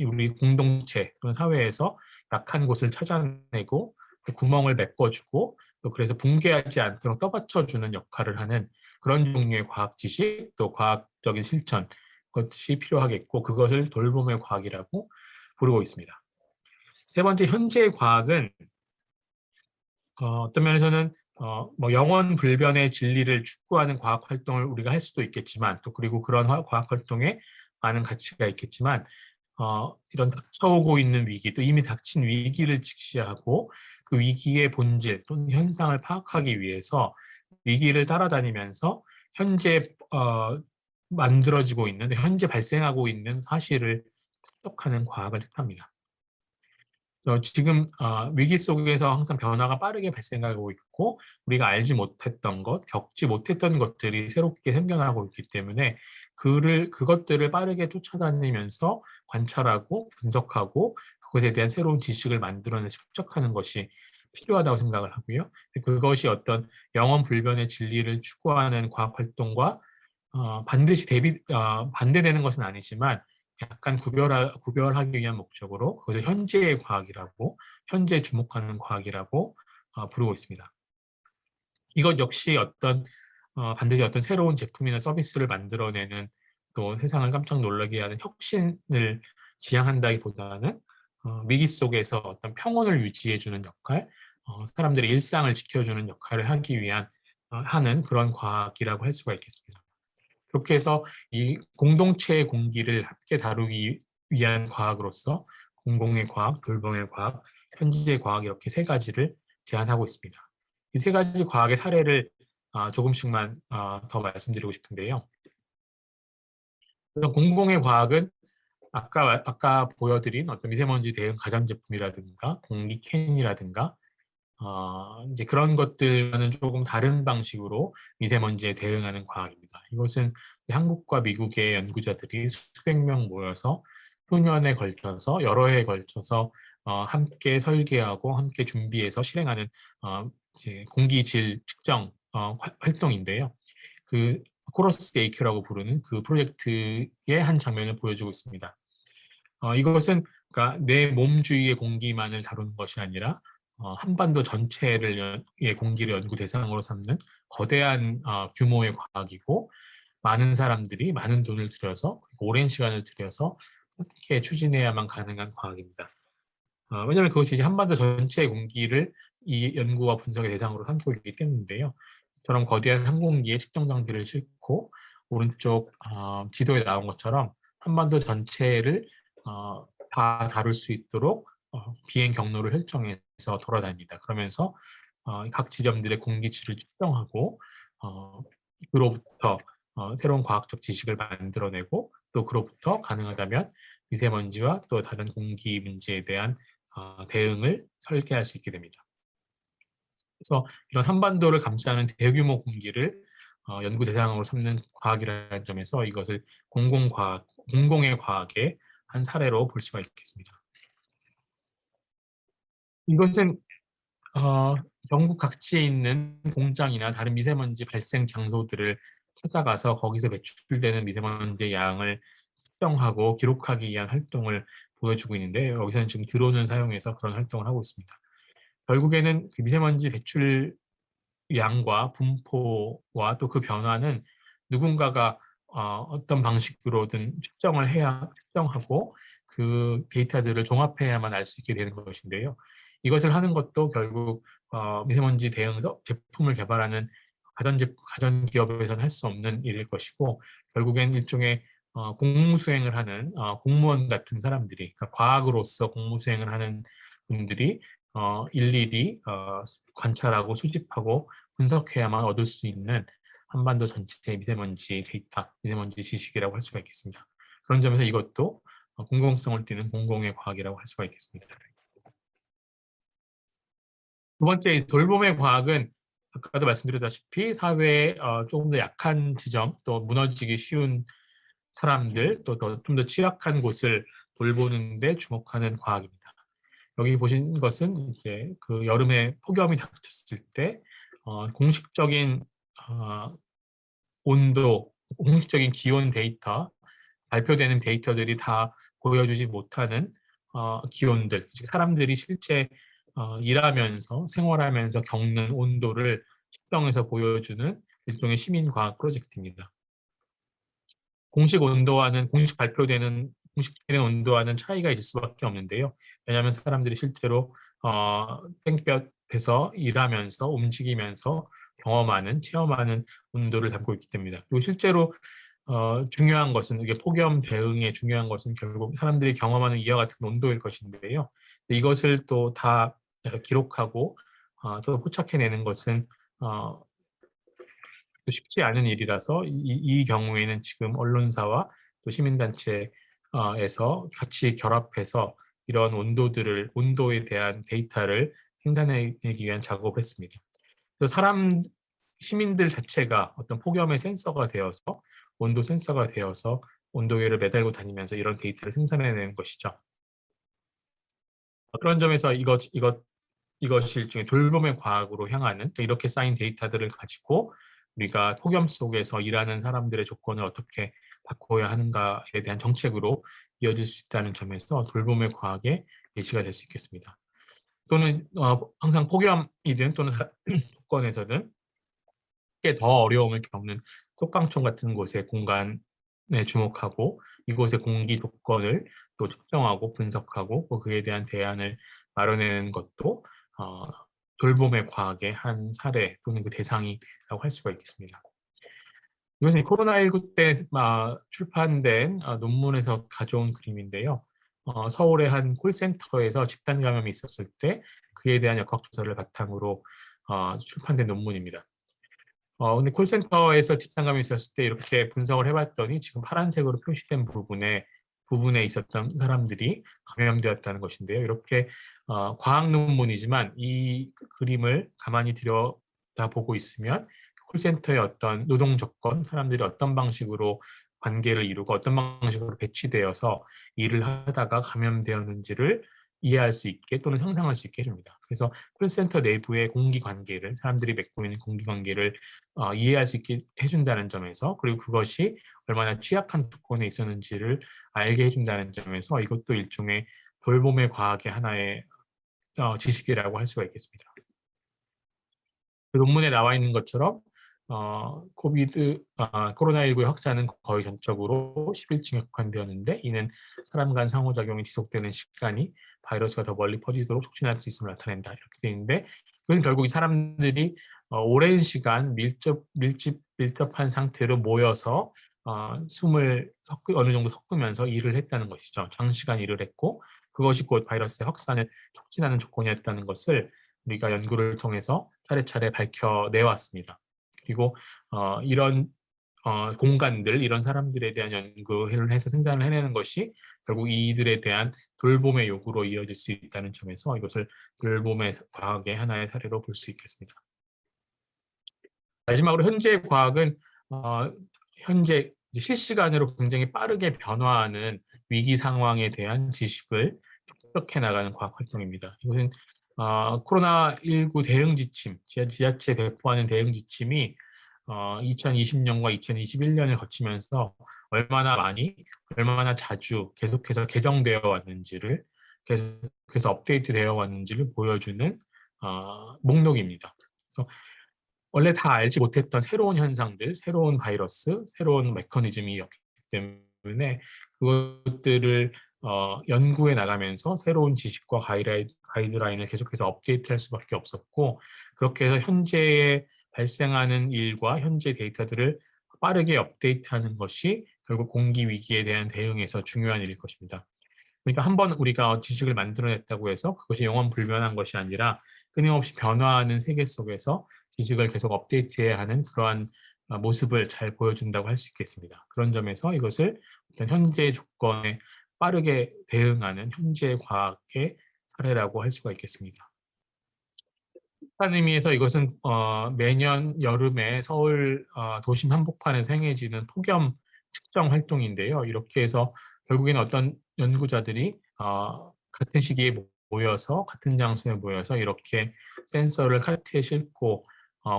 우리 공동체 또는 사회에서 약한 곳을 찾아내고 구멍을 메꿔주고 또 그래서 붕괴하지 않도록 떠받쳐주는 역할을 하는 그런 종류의 과학 지식 또 과학적인 실천 것이 필요하겠고 그것을 돌봄의 과학이라고 부르고 있습니다. 세 번째 현재의 과학은 어떤 면에서는 뭐 영원 불변의 진리를 추구하는 과학 활동을 우리가 할 수도 있겠지만 또 그리고 그런 과학 활동에 많은 가치가 있겠지만 이런 닥쳐오고 있는 위기 또 이미 닥친 위기를 직시하고 그 위기의 본질 또는 현상을 파악하기 위해서 위기를 따라다니면서 현재 만들어지고 있는 현재 발생하고 있는 사실을 추적하는 과학을 뜻합니다. 지금 위기 속에서 항상 변화가 빠르게 발생하고 있고 우리가 알지 못했던 것, 겪지 못했던 것들이 새롭게 생겨나고 있기 때문에 그것들을 빠르게 쫓아다니면서 관찰하고 분석하고 그것에 대한 새로운 지식을 만들어내 축적하는 것이 필요하다고 생각을 하고요. 그것이 어떤 영원 불변의 진리를 추구하는 과학 활동과 반드시 반대되는 것은 아니지만 약간 구별하기 위한 목적으로 그것을 현재의 과학이라고 현재 주목하는 과학이라고 부르고 있습니다. 이것 역시 반드시 어떤 새로운 제품이나 서비스를 만들어내는 또 세상을 깜짝 놀라게 하는 혁신을 지향한다기보다는 위기 속에서 어떤 평온을 유지해주는 역할, 사람들의 일상을 지켜주는 역할을 하기 위한 하는 그런 과학이라고 할 수가 있겠습니다. 그렇게 해서 이 공동체의 공기를 함께 다루기 위한 과학으로서 공공의 과학, 돌봄의 과학, 현지의 과학 이렇게 세 가지를 제안하고 있습니다. 이 세 가지 과학의 사례를 조금씩만 더 말씀드리고 싶은데요. 공공의 과학은 아까 보여드린 어떤 미세먼지 대응 가전제품이라든가 공기 캔이라든가 이제 그런 것들과는 조금 다른 방식으로 미세먼지에 대응하는 과학입니다. 이것은 한국과 미국의 연구자들이 수백 명 모여서 수년에 걸쳐서 여러 해에 걸쳐서 함께 설계하고 함께 준비해서 실행하는 이제 공기질 측정 활동인데요. 그 코러스 AQ라고 부르는 그 프로젝트의 한 장면을 보여주고 있습니다. 이것은 그러니까 내 몸 주위의 공기만을 다루는 것이 아니라 한반도 전체의 공기를 연구 대상으로 삼는 거대한 규모의 과학이고 많은 사람들이 많은 돈을 들여서 오랜 시간을 들여서 함께 추진해야만 가능한 과학입니다. 왜냐하면 그것이 이제 한반도 전체의 공기를 이 연구와 분석의 대상으로 삼고 있기 때문인데요. 저런 거대한 항공기에 측정 장비를 싣고 오른쪽 지도에 나온 것처럼 한반도 전체를 다 다룰 수 있도록 비행 경로를 설정해서 돌아다닙니다. 그러면서 각 지점들의 공기질을 측정하고 그로부터 새로운 과학적 지식을 만들어내고 또 그로부터 가능하다면 미세먼지와 또 다른 공기 문제에 대한 대응을 설계할 수 있게 됩니다. 그래서 이런 한반도를 감싸는 대규모 공기를 연구 대상으로 삼는 과학이라는 점에서 이것을 공공의 과학의 한 사례로 볼 수가 있겠습니다. 이것은 전국 각지에 있는 공장이나 다른 미세먼지 발생 장소들을 찾아가서 거기서 배출되는 미세먼지의 양을 측정하고 기록하기 위한 활동을 보여주고 있는데, 여기서는 지금 드론을 사용해서 그런 활동을 하고 있습니다. 결국에는 그 미세먼지 배출 양과 분포와 또 그 변화는 누군가가 어떤 방식으로든 측정하고 그 데이터들을 종합해야만 알 수 있게 되는 것인데요. 이것을 하는 것도 결국 미세먼지 대응서 제품을 개발하는 가전 기업에서는 할 수 없는 일일 것이고, 결국엔 일종의 공무수행을 하는 공무원 같은 사람들이, 그러니까 과학으로서 공무수행을 하는 분들이 일일이 관찰하고 수집하고 분석해야만 얻을 수 있는 한반도 전체의 미세먼지 데이터, 미세먼지 지식이라고 할 수가 있겠습니다. 그런 점에서 이것도 공공성을 띠는 공공의 과학이라고 할 수가 있겠습니다. 두 번째, 돌봄의 과학은 아까도 말씀드렸다시피 사회에 조금 더 약한 지점, 또 무너지기 쉬운 사람들, 또 좀 더 취약한 곳을 돌보는 데 주목하는 과학입니다. 여기 보신 것은 이제 그 여름에 폭염이 닥쳤을 때 공식적인 온도, 공식적인 기온 데이터, 발표되는 데이터들이 다 보여주지 못하는 기온들, 즉 사람들이 실제 일하면서 생활하면서 겪는 온도를 측정해서 보여주는 일종의 시민과학 프로젝트입니다. 공식 발표되는 온도와는 차이가 있을 수밖에 없는데요. 왜냐하면 사람들이 실제로 땡볕에서 일하면서 움직이면서 체험하는 온도를 담고 있기 때문이다. 그리고 실제로 중요한 것은, 이게 폭염 대응에 중요한 것은 결국 사람들이 경험하는 이와 같은 온도일 것인데요. 이것을 또 다 기록하고 또 포착해내는 것은 쉽지 않은 일이라서 이 경우에는 지금 언론사와 또 시민단체에서 같이 결합해서 이런 온도에 대한 데이터를 생산해내기 위한 작업을 했습니다. 그래서 시민들 자체가 어떤 폭염의 센서가 되어서, 온도 센서가 되어서 온도계를 매달고 다니면서 이런 데이터를 생산해내는 것이죠. 그런 점에서 이것이 일종의 돌봄의 과학으로 향하는, 그러니까 이렇게 쌓인 데이터들을 가지고 우리가 폭염 속에서 일하는 사람들의 조건을 어떻게 바꿔야 하는가에 대한 정책으로 이어질 수 있다는 점에서 돌봄의 과학의 예시가 될 수 있겠습니다. 또는 항상 폭염이든 또는 조건에서든 꽤 더 어려움을 겪는 톡방촌 같은 곳의 공간에 주목하고 이곳의 공기 조건을 또 측정하고 분석하고 그에 대한 대안을 마련하는 것도 돌봄의 과학의 한 사례 또는 그 대상이라고 할 수가 있겠습니다. 이것은 코로나19 때 출판된 논문에서 가져온 그림인데요. 서울의 한 콜센터에서 집단 감염이 있었을 때 그에 대한 역학조사를 바탕으로 출판된 논문입니다. 근데 콜센터에서 집단 감염이 있었을 때 이렇게 분석을 해봤더니 지금 파란색으로 표시된 부분에 있었던 사람들이 감염되었다는 것인데요. 이렇게 과학 논문이지만 이 그림을 가만히 들여다보고 있으면 콜센터의 어떤 노동 조건, 사람들이 어떤 방식으로 관계를 이루고 어떤 방식으로 배치되어서 일을 하다가 감염되었는지를 이해할 수 있게 또는 상상할 수 있게 해줍니다. 그래서 콜센터 내부의 공기관계를, 사람들이 맺고 있는 공기관계를 이해할 수 있게 해준다는 점에서, 그리고 그것이 얼마나 취약한 조건에 있었는지를 알게 해준다는 점에서 이것도 일종의 돌봄의 과학의 하나의 지식이라고 할 수가 있겠습니다. 그 논문에 나와 있는 것처럼 코로나19의 확산은 거의 전적으로 10일쯤에 국한되었는데 이는 사람 간 상호작용이 지속되는 시간이 바이러스가 더 멀리 퍼지도록 촉진할 수 있음을 나타낸다, 이렇게 되어 있는데, 그것은 결국 이 사람들이 오랜 시간 밀접한 상태로 모여서 숨을 어느 정도 섞으면서 일을 했다는 것이죠. 장시간 일을 했고 그것이 곧 바이러스의 확산을 촉진하는 조건이었다는 것을 우리가 연구를 통해서 차례차례 밝혀내왔습니다. 그리고 이런 공간들, 이런 사람들에 대한 연구를 해서 생산을 해내는 것이 결국 이들에 대한 돌봄의 요구로 이어질 수 있다는 점에서 이것을 돌봄의 과학의 하나의 사례로 볼 수 있겠습니다. 마지막으로 현재 과학은 현재 실시간으로 굉장히 빠르게 변화하는 위기 상황에 대한 지식을 축적해 나가는 과학 활동입니다. 이것은 코로나19 대응 지침, 지자체 배포하는 대응 지침이 2020년과 2021년을 거치면서 얼마나 많이, 얼마나 자주 계속해서 개정되어 왔는지를, 계속해서 업데이트되어 왔는지를 보여주는 목록입니다. 그래서 원래 다 알지 못했던 새로운 현상들, 새로운 바이러스, 새로운 메커니즘이었기 때문에 그것들을 연구해 나가면서 새로운 지식과 가이드라인을 계속해서 업데이트할 수밖에 없었고, 그렇게 해서 현재에 발생하는 일과 현재 데이터들을 빠르게 업데이트하는 것이 결국 공기 위기에 대한 대응에서 중요한 일일 것입니다. 그러니까 한번 우리가 지식을 만들어냈다고 해서 그것이 영원불변한 것이 아니라 끊임없이 변화하는 세계 속에서 지식을 계속 업데이트해야 하는 그러한 모습을 잘 보여준다고 할 수 있겠습니다. 그런 점에서 이것을 어떤 현재 조건에 빠르게 대응하는 현재 과학의 사례라고 할 수가 있겠습니다. 그런 의미에서 이것은 매년 여름에 서울 도심 한복판에서 행해지는 폭염 측정 활동인데요. 이렇게 해서 결국에는 어떤 연구자들이 같은 시기에 모여서 같은 장소에 모여서 이렇게 센서를 카트에 싣고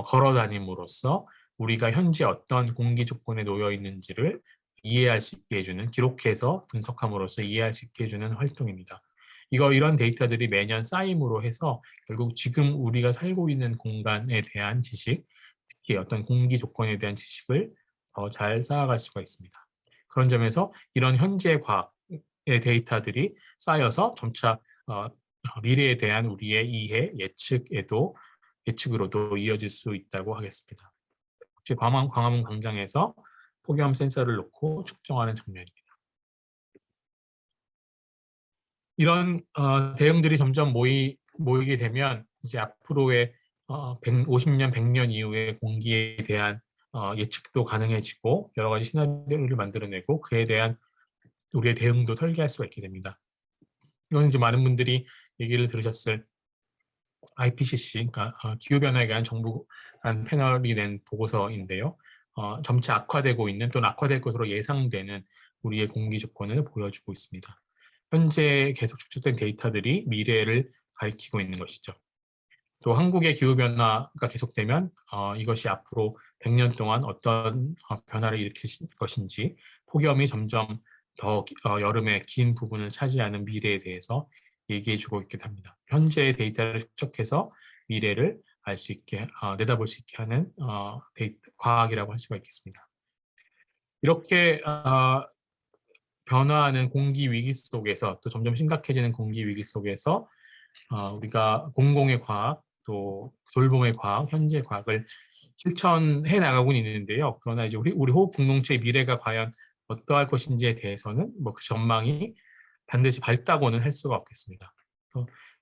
걸어 다님으로써 우리가 현재 어떤 공기 조건에 놓여 있는지를 이해할 수 있게 해주는, 기록해서 분석함으로써 이해할 수 있게 해주는 활동입니다. 이런 데이터들이 매년 쌓임으로 해서 결국 지금 우리가 살고 있는 공간에 대한 지식, 특히 어떤 공기 조건에 대한 지식을 더 잘 쌓아갈 수가 있습니다. 그런 점에서 이런 현재 과학의 데이터들이 쌓여서 점차 미래에 대한 우리의 이해, 예측으로도 이어질 수 있다고 하겠습니다. 혹시 광화문 광장에서 폭염 센서를 놓고 측정하는 장면입니다. 이런 대응들이 점점 모이게 되면 이제 앞으로의 50년, 100년 이후의 공기에 대한 예측도 가능해지고 여러 가지 시나리오를 만들어내고 그에 대한 우리의 대응도 설계할 수가 있게 됩니다. 이건 이제 많은 분들이 얘기를 들으셨을 IPCC, 그러니까 기후변화에 관한 정부 간 패널이 낸 보고서인데요. 점차 악화되고 있는 또는 악화될 것으로 예상되는 우리의 공기 조건을 보여주고 있습니다. 현재 계속 축적된 데이터들이 미래를 가리키고 있는 것이죠. 또 한국의 기후변화가 계속되면 이것이 앞으로 100년 동안 어떤 변화를 일으킬 것인지, 폭염이 점점 더 여름의 긴 부분을 차지하는 미래에 대해서 얘기해주고 있게 됩니다. 현재의 데이터를 축적해서 미래를 알 수 있게, 내다볼 수 있게 하는 과학이라고 할 수가 있겠습니다. 이렇게 변화하는 공기 위기 속에서, 또 점점 심각해지는 공기 위기 속에서 우리가 공공의 과학, 또 돌봄의 과학, 현재 과학을 실천해 나가고 있는데요. 그러나 이제 우리 호흡 공동체의 미래가 과연 어떠할 것인지에 대해서는 뭐 그 전망이 반드시 밝다고는 할 수가 없겠습니다.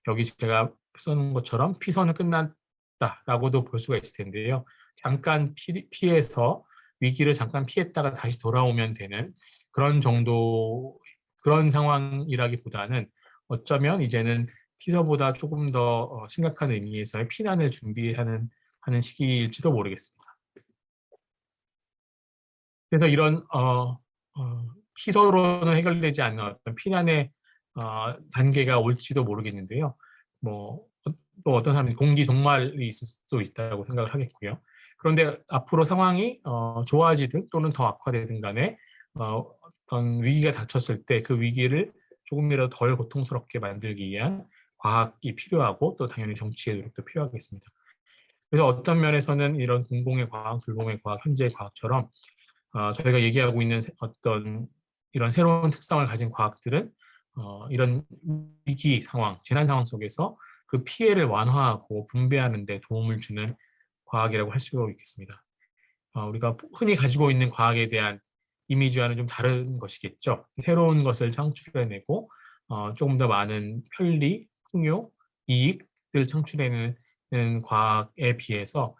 여기 제가 써놓은 것처럼 피서는 끝났다라고도 볼 수가 있을 텐데요. 잠깐 피해서 위기를 잠깐 피했다가 다시 돌아오면 되는 그런 상황이라기보다는 어쩌면 이제는 피서보다 조금 더 심각한 의미에서의 피난을 준비하는 시기일지도 모르겠습니다. 그래서 이런 피서로는 해결되지 않는 어떤 피난의 단계가 올지도 모르겠는데요. 또 어떤 사람이 공기 종말이 있을 수도 있다고 생각을 하겠고요. 그런데 앞으로 상황이 좋아지든 또는 더 악화되든 간에 어떤 위기가 닥쳤을 때 그 위기를 조금이라도 덜 고통스럽게 만들기 위한 과학이 필요하고 또 당연히 정치의 노력도 필요하겠습니다. 그래서 어떤 면에서는 이런 공공의 과학, 돌봄의 과학, 현재의 과학처럼 저희가 얘기하고 있는 어떤 이런 새로운 특성을 가진 과학들은 이런 위기 상황, 재난 상황 속에서 그 피해를 완화하고 분배하는 데 도움을 주는 과학이라고 할 수 있겠습니다. 우리가 흔히 가지고 있는 과학에 대한 이미지와는 좀 다른 것이겠죠. 새로운 것을 창출해내고 조금 더 많은 편리, 풍요, 이익을 창출해내는 과학에 비해서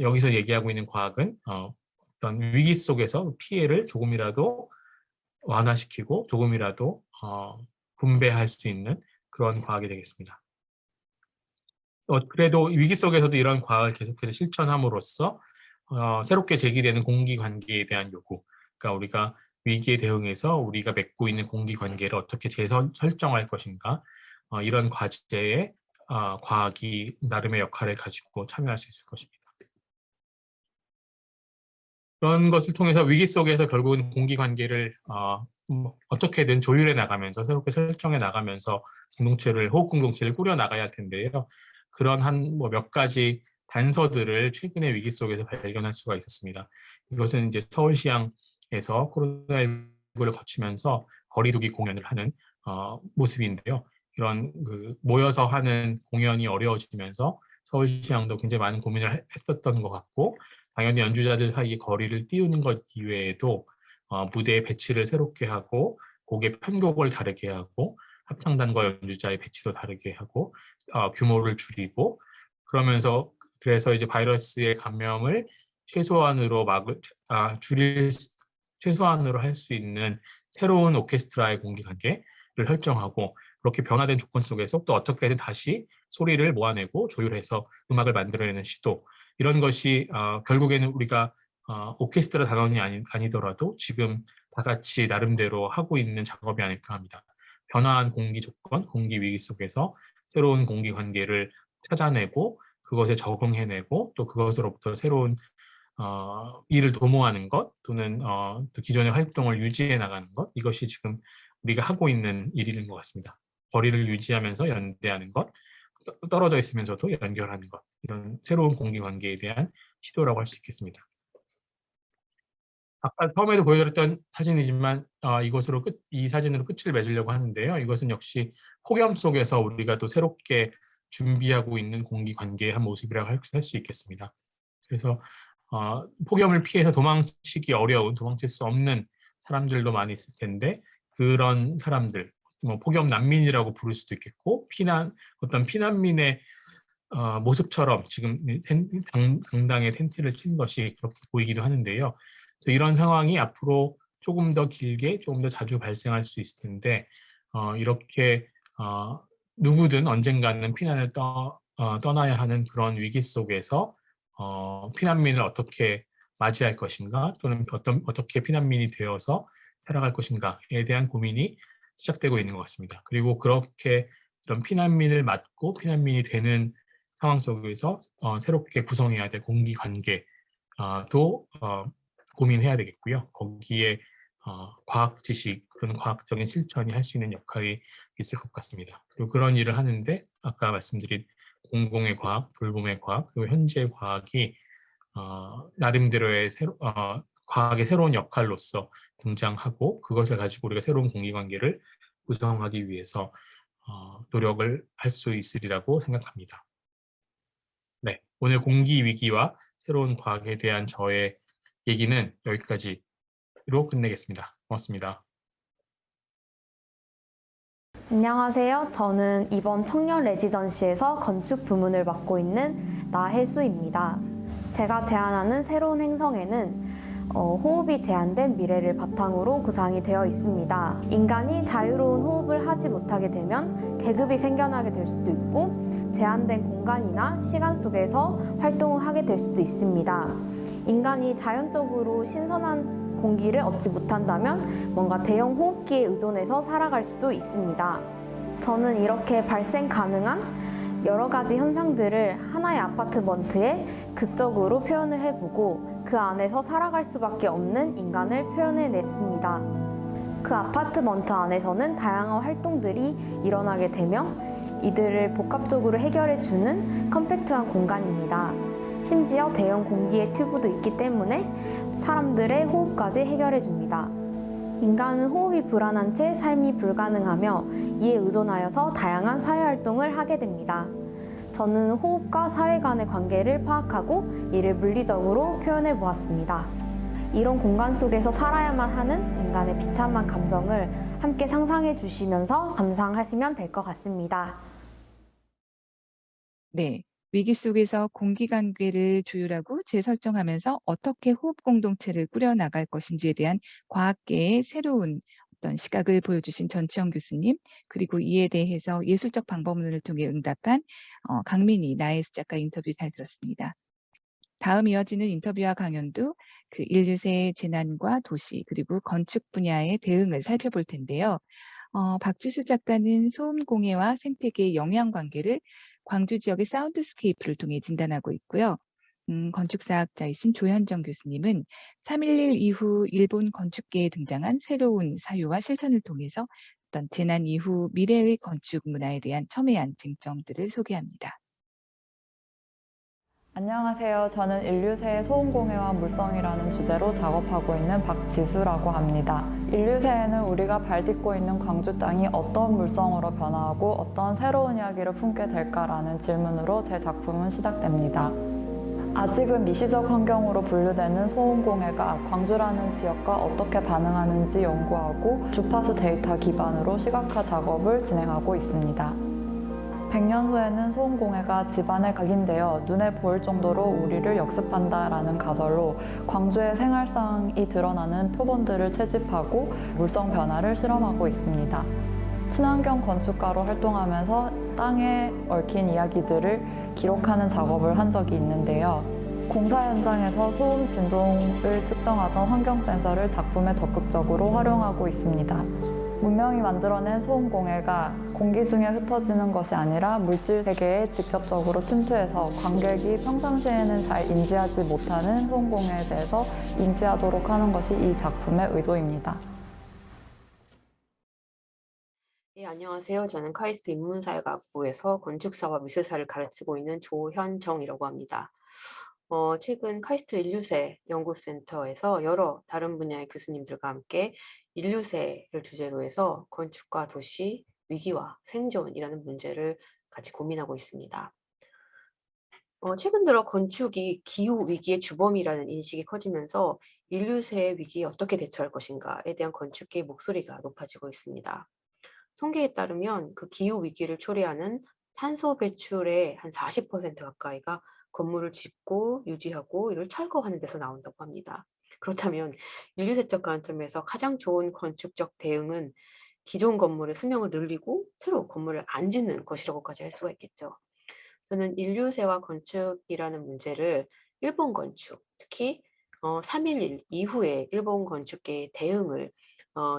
여기서 얘기하고 있는 과학은 어떤 위기 속에서 피해를 조금이라도 완화시키고 조금이라도 분배할 수 있는 그런 과학이 되겠습니다. 그래도 위기 속에서도 이런 과학을 계속해서 실천함으로써 새롭게 제기되는 공기관계에 대한 요구, 그러니까 우리가 위기에 대응해서 우리가 맺고 있는 공기관계를 어떻게 재설정할 것인가, 이런 과제에 과학이 나름의 역할을 가지고 참여할 수 있을 것입니다. 그런 것을 통해서 위기 속에서 결국은 공기관계를 어떻게든 조율해 나가면서 새롭게 설정해 나가면서 호흡 공동체를 꾸려 나가야 할 텐데요. 그런 몇 가지 단서들을 최근의 위기 속에서 발견할 수가 있었습니다. 이것은 이제 서울시향에서 코로나19를 거치면서 거리두기 공연을 하는 모습인데요. 이런 모여서 하는 공연이 어려워지면서 서울시향도 굉장히 많은 고민을 했었던 것 같고, 당연히 연주자들 사이에 거리를 띄우는 것 이외에도 무대의 배치를 새롭게 하고 곡의 편곡을 다르게 하고 합창단과 연주자의 배치도 다르게 하고 규모를 줄이고, 그래서 이제 바이러스의 감염을 최소한으로 최소한으로 할 수 있는 새로운 오케스트라의 공기관계를 설정하고, 그렇게 변화된 조건 속에서 또 어떻게든 다시 소리를 모아내고 조율해서 음악을 만들어내는 시도, 이런 것이 결국에는 우리가 오케스트라 단원이 아니더라도 지금 다 같이 나름대로 하고 있는 작업이 아닐까 합니다. 변화한 공기 조건, 공기 위기 속에서 새로운 공기 관계를 찾아내고 그것에 적응해내고 또 그것으로부터 새로운 일을 도모하는 것, 또는 또 기존의 활동을 유지해 나가는 것, 이것이 지금 우리가 하고 있는 일인 것 같습니다. 거리를 유지하면서 연대하는 것, 떨어져 있으면서도 연결하는 것, 이런 새로운 공기관계에 대한 시도라고 할 수 있겠습니다. 아까 처음에도 보여드렸던 사진이지만 이 사진으로 끝을 맺으려고 하는데요. 이것은 역시 폭염 속에서 우리가 또 새롭게 준비하고 있는 공기관계의 한 모습이라고 할 수 있겠습니다. 그래서 폭염을 피해서 도망치기 어려운, 도망칠 수 없는 사람들도 많이 있을 텐데, 그런 사람들, 폭염 난민이라고 부를 수도 있겠고, 어떤 피난민의 모습처럼 지금 강당에 텐트를 친 것이 그렇게 보이기도 하는데요. 그래서 이런 상황이 앞으로 조금 더 길게, 조금 더 자주 발생할 수 있을 텐데, 이렇게 누구든 언젠가는 피난을 떠나야 하는 그런 위기 속에서 피난민을 어떻게 맞이할 것인가, 또는 어떻게 피난민이 되어서 살아갈 것인가에 대한 고민이 시작되고 있는 것 같습니다. 그리고 그렇게 이런 피난민을 맞고 피난민이 되는 상황 속에서 새롭게 구성해야 될 공기관계도 고민해야 되겠고요. 거기에 과학 지식, 그런 과학적인 실천이 할 수 있는 역할이 있을 것 같습니다. 그리고 그런 일을 하는데 아까 말씀드린 공공의 과학, 돌봄의 과학, 그리고 현재의 과학이 나름대로의 과학의 새로운 역할로서 등장하고, 그것을 가지고 우리가 새로운 공기관계를 구성하기 위해서 노력을 할 수 있으리라고 생각합니다. 네, 오늘 공기 위기와 새로운 과학에 대한 저의 얘기는 여기까지로 끝내겠습니다. 고맙습니다. 안녕하세요. 저는 이번 청년 레지던시에서 건축 부문을 맡고 있는 나혜수입니다. 제가 제안하는 새로운 행성에는 호흡이 제한된 미래를 바탕으로 구상이 되어 있습니다. 인간이 자유로운 호흡을 하지 못하게 되면 계급이 생겨나게 될 수도 있고, 제한된 공간이나 시간 속에서 활동을 하게 될 수도 있습니다. 인간이 자연적으로 신선한 공기를 얻지 못한다면 뭔가 대형 호흡기에 의존해서 살아갈 수도 있습니다. 저는 이렇게 발생 가능한 여러 가지 현상들을 하나의 아파트먼트에 극적으로 표현을 해보고 그 안에서 살아갈 수밖에 없는 인간을 표현해냈습니다. 그 아파트먼트 안에서는 다양한 활동들이 일어나게 되며 이들을 복합적으로 해결해주는 컴팩트한 공간입니다. 심지어 대형 공기의 튜브도 있기 때문에 사람들의 호흡까지 해결해줍니다. 인간은 호흡이 불안한 채 삶이 불가능하며 이에 의존하여서 다양한 사회활동을 하게 됩니다. 저는 호흡과 사회 간의 관계를 파악하고 이를 물리적으로 표현해 보았습니다. 이런 공간 속에서 살아야만 하는 인간의 비참한 감정을 함께 상상해 주시면서 감상하시면 될 것 같습니다. 네. 위기 속에서 공기관계를 조율하고 재설정하면서 어떻게 호흡 공동체를 꾸려나갈 것인지에 대한 과학계의 새로운 어떤 시각을 보여주신 전치영 교수님, 그리고 이에 대해서 예술적 방법론을 통해 응답한 강민희 나혜수 작가 인터뷰 잘 들었습니다. 다음 이어지는 인터뷰와 강연도 그 인류세의 재난과 도시 그리고 건축 분야의 대응을 살펴볼 텐데요. 박지수 작가는 소음 공해와 생태계의 영향 관계를 광주 지역의 사운드스케이프를 통해 진단하고 있고요. 건축사학자이신 조현정 교수님은 3.11 이후 일본 건축계에 등장한 새로운 사유와 실천을 통해서 어떤 재난 이후 미래의 건축 문화에 대한 첨예한 쟁점들을 소개합니다. 안녕하세요. 저는 인류세의 소음공해와 물성이라는 주제로 작업하고 있는 박지수라고 합니다. 인류세에는 우리가 발딛고 있는 광주 땅이 어떤 물성으로 변화하고 어떤 새로운 이야기를 품게 될까라는 질문으로 제 작품은 시작됩니다. 아직은 미시적 환경으로 분류되는 소음공해가 광주라는 지역과 어떻게 반응하는지 연구하고 주파수 데이터 기반으로 시각화 작업을 진행하고 있습니다. 100년 후에는 소음공해가 집안에 각인되어 눈에 보일 정도로 우리를 역습한다라는 가설로 광주의 생활상이 드러나는 표본들을 채집하고 물성 변화를 실험하고 있습니다. 친환경 건축가로 활동하면서 땅에 얽힌 이야기들을 기록하는 작업을 한 적이 있는데요. 공사 현장에서 소음 진동을 측정하던 환경 센서를 작품에 적극적으로 활용하고 있습니다. 문명이 만들어낸 소음공해가 공기 중에 흩어지는 것이 아니라 물질 세계에 직접적으로 침투해서 관객이 평상시에는 잘 인지하지 못하는 소음공해에 대해서 인지하도록 하는 것이 이 작품의 의도입니다. 네, 안녕하세요. 저는 카이스트 인문사회학부에서 건축사와 미술사를 가르치고 있는 조현정이라고 합니다. 최근 카이스트 인류세 연구센터에서 여러 다른 분야의 교수님들과 함께 인류세를 주제로 해서 건축과 도시, 위기와 생존이라는 문제를 같이 고민하고 있습니다. 최근 들어 건축이 기후 위기의 주범이라는 인식이 커지면서 인류세의 위기에 어떻게 대처할 것인가에 대한 건축계의 목소리가 높아지고 있습니다. 통계에 따르면 그 기후 위기를 초래하는 탄소 배출의 한 40% 가까이가 건물을 짓고 유지하고 이걸 철거하는 데서 나온다고 합니다. 그렇다면 인류세적 관점에서 가장 좋은 건축적 대응은 기존 건물의 수명을 늘리고 새로 건물을 안 짓는 것이라고까지 할 수가 있겠죠. 저는 인류세와 건축이라는 문제를 일본 건축, 특히 3.11 이후에 일본 건축계의 대응을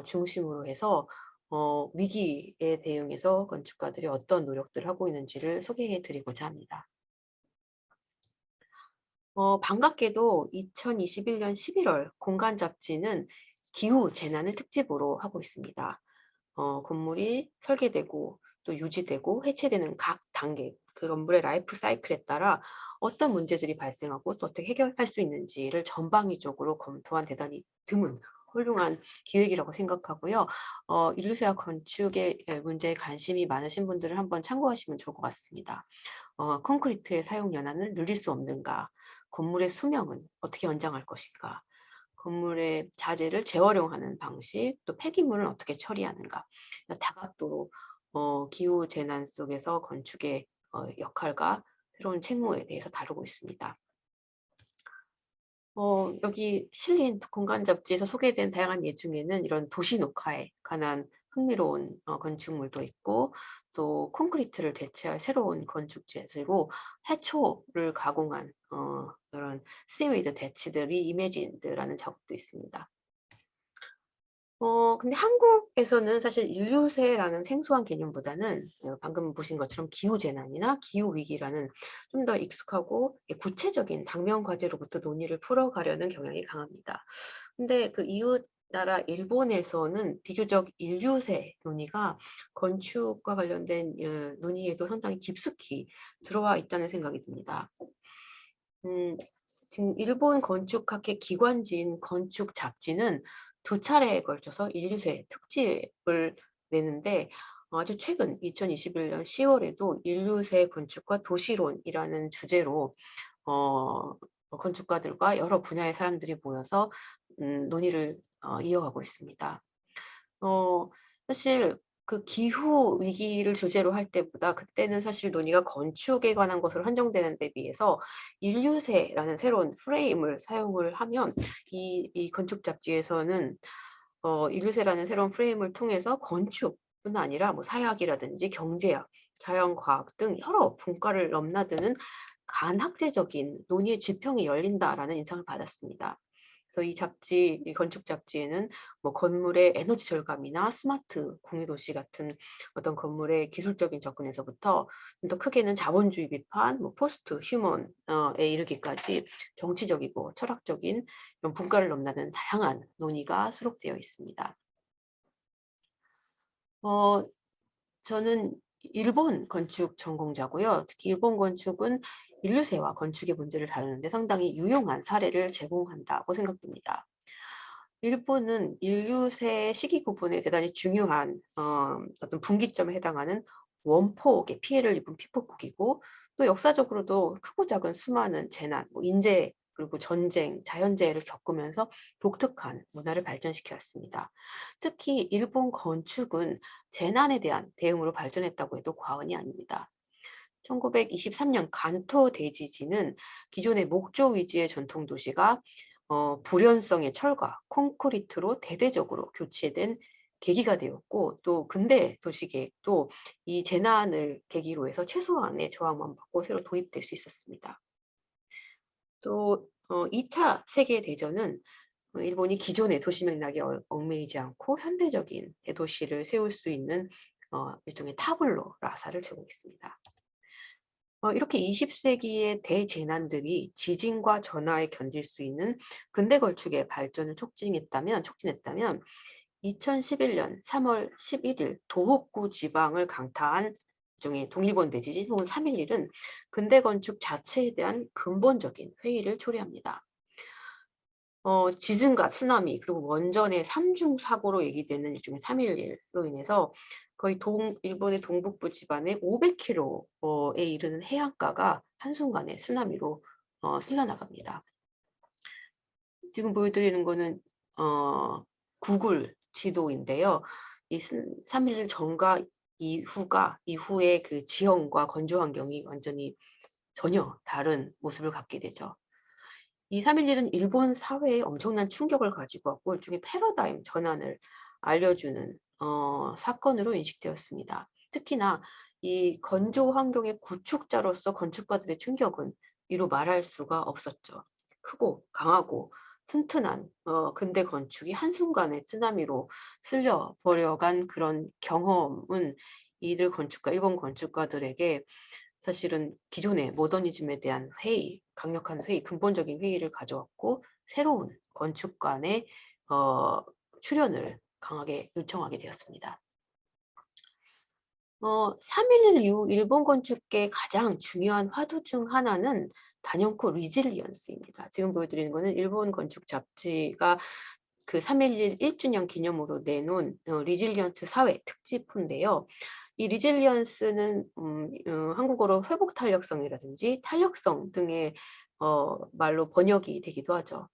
중심으로 해서 위기에 대응해서 건축가들이 어떤 노력들을 하고 있는지를 소개해 드리고자 합니다. 반갑게도 2021년 11월 공간 잡지는 기후 재난을 특집으로 하고 있습니다. 건물이 설계되고 또 유지되고 해체되는 각 단계, 그 건물의 라이프 사이클에 따라 어떤 문제들이 발생하고 또 어떻게 해결할 수 있는지를 전방위적으로 검토한 대단히 드문 훌륭한 기획이라고 생각하고요. 인류세와 건축의 문제에 관심이 많으신 분들은 한번 참고하시면 좋을 것 같습니다. 콘크리트의 사용 연한을 늘릴 수 없는가? 건물의 수명은 어떻게 연장할 것인가? 건물의 자재를 재활용하는 방식, 또 폐기물은 어떻게 처리하는가? 다각도로 기후 재난 속에서 건축의 역할과 새로운 책무에 대해서 다루고 있습니다. 여기 실린 공간 잡지에서 소개된 다양한 예 중에는 이런 도시 녹화에 관한 흥미로운 건축물도 있고, 또 콘크리트를 대체할 새로운 건축 재질로 해초를 가공한 그런 시웨이드 대치들이 이매진드라는 작업도 있습니다. 근데 한국에서는 사실 인류세라는 생소한 개념보다는 방금 보신 것처럼 기후재난이나 기후위기라는 좀 더 익숙하고 구체적인 당면 과제로부터 논의를 풀어가려는 경향이 강합니다. 근데 그 이웃 나라 일본에서는 비교적 인류세 논의가 건축과 관련된 논의에도 상당히 깊숙이 들어와 있다는 생각이 듭니다. 지금 일본 건축학회 기관지인 건축 잡지는 2차례에 걸쳐서 인류세 특집을 내는데 아주 최근 2021년 10월에도 인류세 건축과 도시론이라는 주제로 건축가들과 여러 분야의 사람들이 모여서 논의를 이어가고 있습니다. 사실 그 기후 위기를 주제로 할 때보다 그때는 사실 논의가 건축에 관한 것으로 한정되는 데 비해서 인류세라는 새로운 프레임을 사용을 하면 이 건축 잡지에서는 인류세라는 새로운 프레임을 통해서 건축뿐 아니라 뭐 사회학이라든지 경제학, 자연과학 등 여러 분과를 넘나드는 간학제적인 논의의 지평이 열린다라는 인상을 받았습니다. 그래서 이 건축 잡지에는 뭐 건물의 에너지 절감이나 스마트 공유도시 같은 어떤 건물의 기술적인 접근에서부터 좀 더 크게는 자본주의 비판, 뭐 포스트 휴먼에 이르기까지 정치적이고 철학적인 이런 분과를 넘나드는 다양한 논의가 수록되어 있습니다. 저는 일본 건축 전공자고요. 특히 일본 건축은 인류세와 건축의 문제를 다루는데 상당히 유용한 사례를 제공한다고 생각됩니다. 일본은 인류세 시기 구분에 대단히 중요한 어떤 분기점에 해당하는 원폭의 피해를 입은 피폭국이고 또 역사적으로도 크고 작은 수많은 재난, 뭐 인재 그리고 전쟁, 자연재해를 겪으면서 독특한 문화를 발전시켜 왔습니다. 특히 일본 건축은 재난에 대한 대응으로 발전했다고 해도 과언이 아닙니다. 1923년 간토 대지진은 기존의 목조 위주의 전통 도시가 불연성의 철과 콘크리트로 대대적으로 교체된 계기가 되었고 또 근대 도시계획도 이 재난을 계기로 해서 최소한의 저항만 받고 새로 도입될 수 있었습니다. 또 2차 세계대전은 일본이 기존의 도시 맥락에 얽매이지 않고 현대적인 대도시를 세울 수 있는 일종의 타블로 라사를 제공했습니다. 이렇게 20세기의 대재난들이 지진과 전하에 견딜 수 있는 근대 건축의 발전을 촉진했다면 2011년 3월 11일 도호쿠 지방을 강타한 일종의 독립원 대지진 혹은 3.11은 근대 건축 자체에 대한 근본적인 회의를 초래합니다. 지진과 쓰나미 그리고 원전의 3중 사고로 얘기되는 일종의 3.11로 인해서 거의 일본의 동북부 지반의 500km에 이르는 해안가가 한순간에 쓰나미로 쓸려나갑니다. 지금 보여드리는 거는 구글 지도인데요. 이 3.11 전과 이후의 그 지형과 건조 환경이 완전히 전혀 다른 모습을 갖게 되죠. 이 3.11은 일본 사회에 엄청난 충격을 가지고 왔고 일종의 패러다임 전환을 알려주는 사건으로 인식되었습니다. 특히나 이 건조 환경의 구축자로서 건축가들의 충격은 이루 말할 수가 없었죠. 크고 강하고 튼튼한 근대 건축이 한순간에 쓰나미로 쓸려 버려간 그런 경험은 일본 건축가들에게 사실은 기존의 모더니즘에 대한 회의, 강력한 회의, 근본적인 회의를 가져왔고 새로운 건축관의 출현을 강하게 요청하게 되었습니다. 3.11 이후 일본 건축계의 가장 중요한 화두 중 하나는 단연코 리질리언스입니다. 지금 보여드리는 것은 일본 건축 잡지가 그 3.11 1주년 기념으로 내놓은 리질리언트 사회 특집호인데요. 이 리질리언스는 한국어로 회복 탄력성이라든지 탄력성 등의 말로 번역이 되기도 하죠.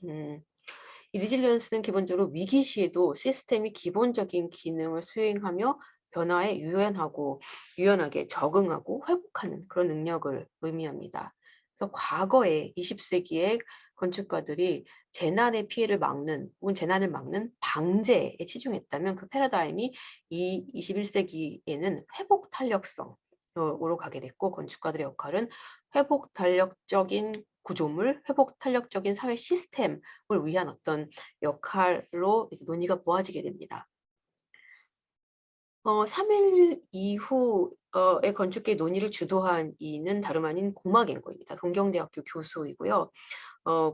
이 리질리언스는 기본적으로 위기 시에도 시스템이 기본적인 기능을 수행하며 변화에 유연하게 적응하고 회복하는 그런 능력을 의미합니다. 그래서 과거에 20세기의 건축가들이 재난의 피해를 막는 혹은 재난을 막는 방제에 치중했다면 그 패러다임이 이 21세기에는 회복 탄력성으로 가게 됐고 건축가들의 역할은 회복 탄력적인 구조물, 회복 탄력적인 사회 시스템을 위한 어떤 역할로 논의가 모아지게 됩니다. 3.11 이후의 건축계 논의를 주도한 이는 다름 아닌 구마겐거입니다. 동경대학교 교수이고요.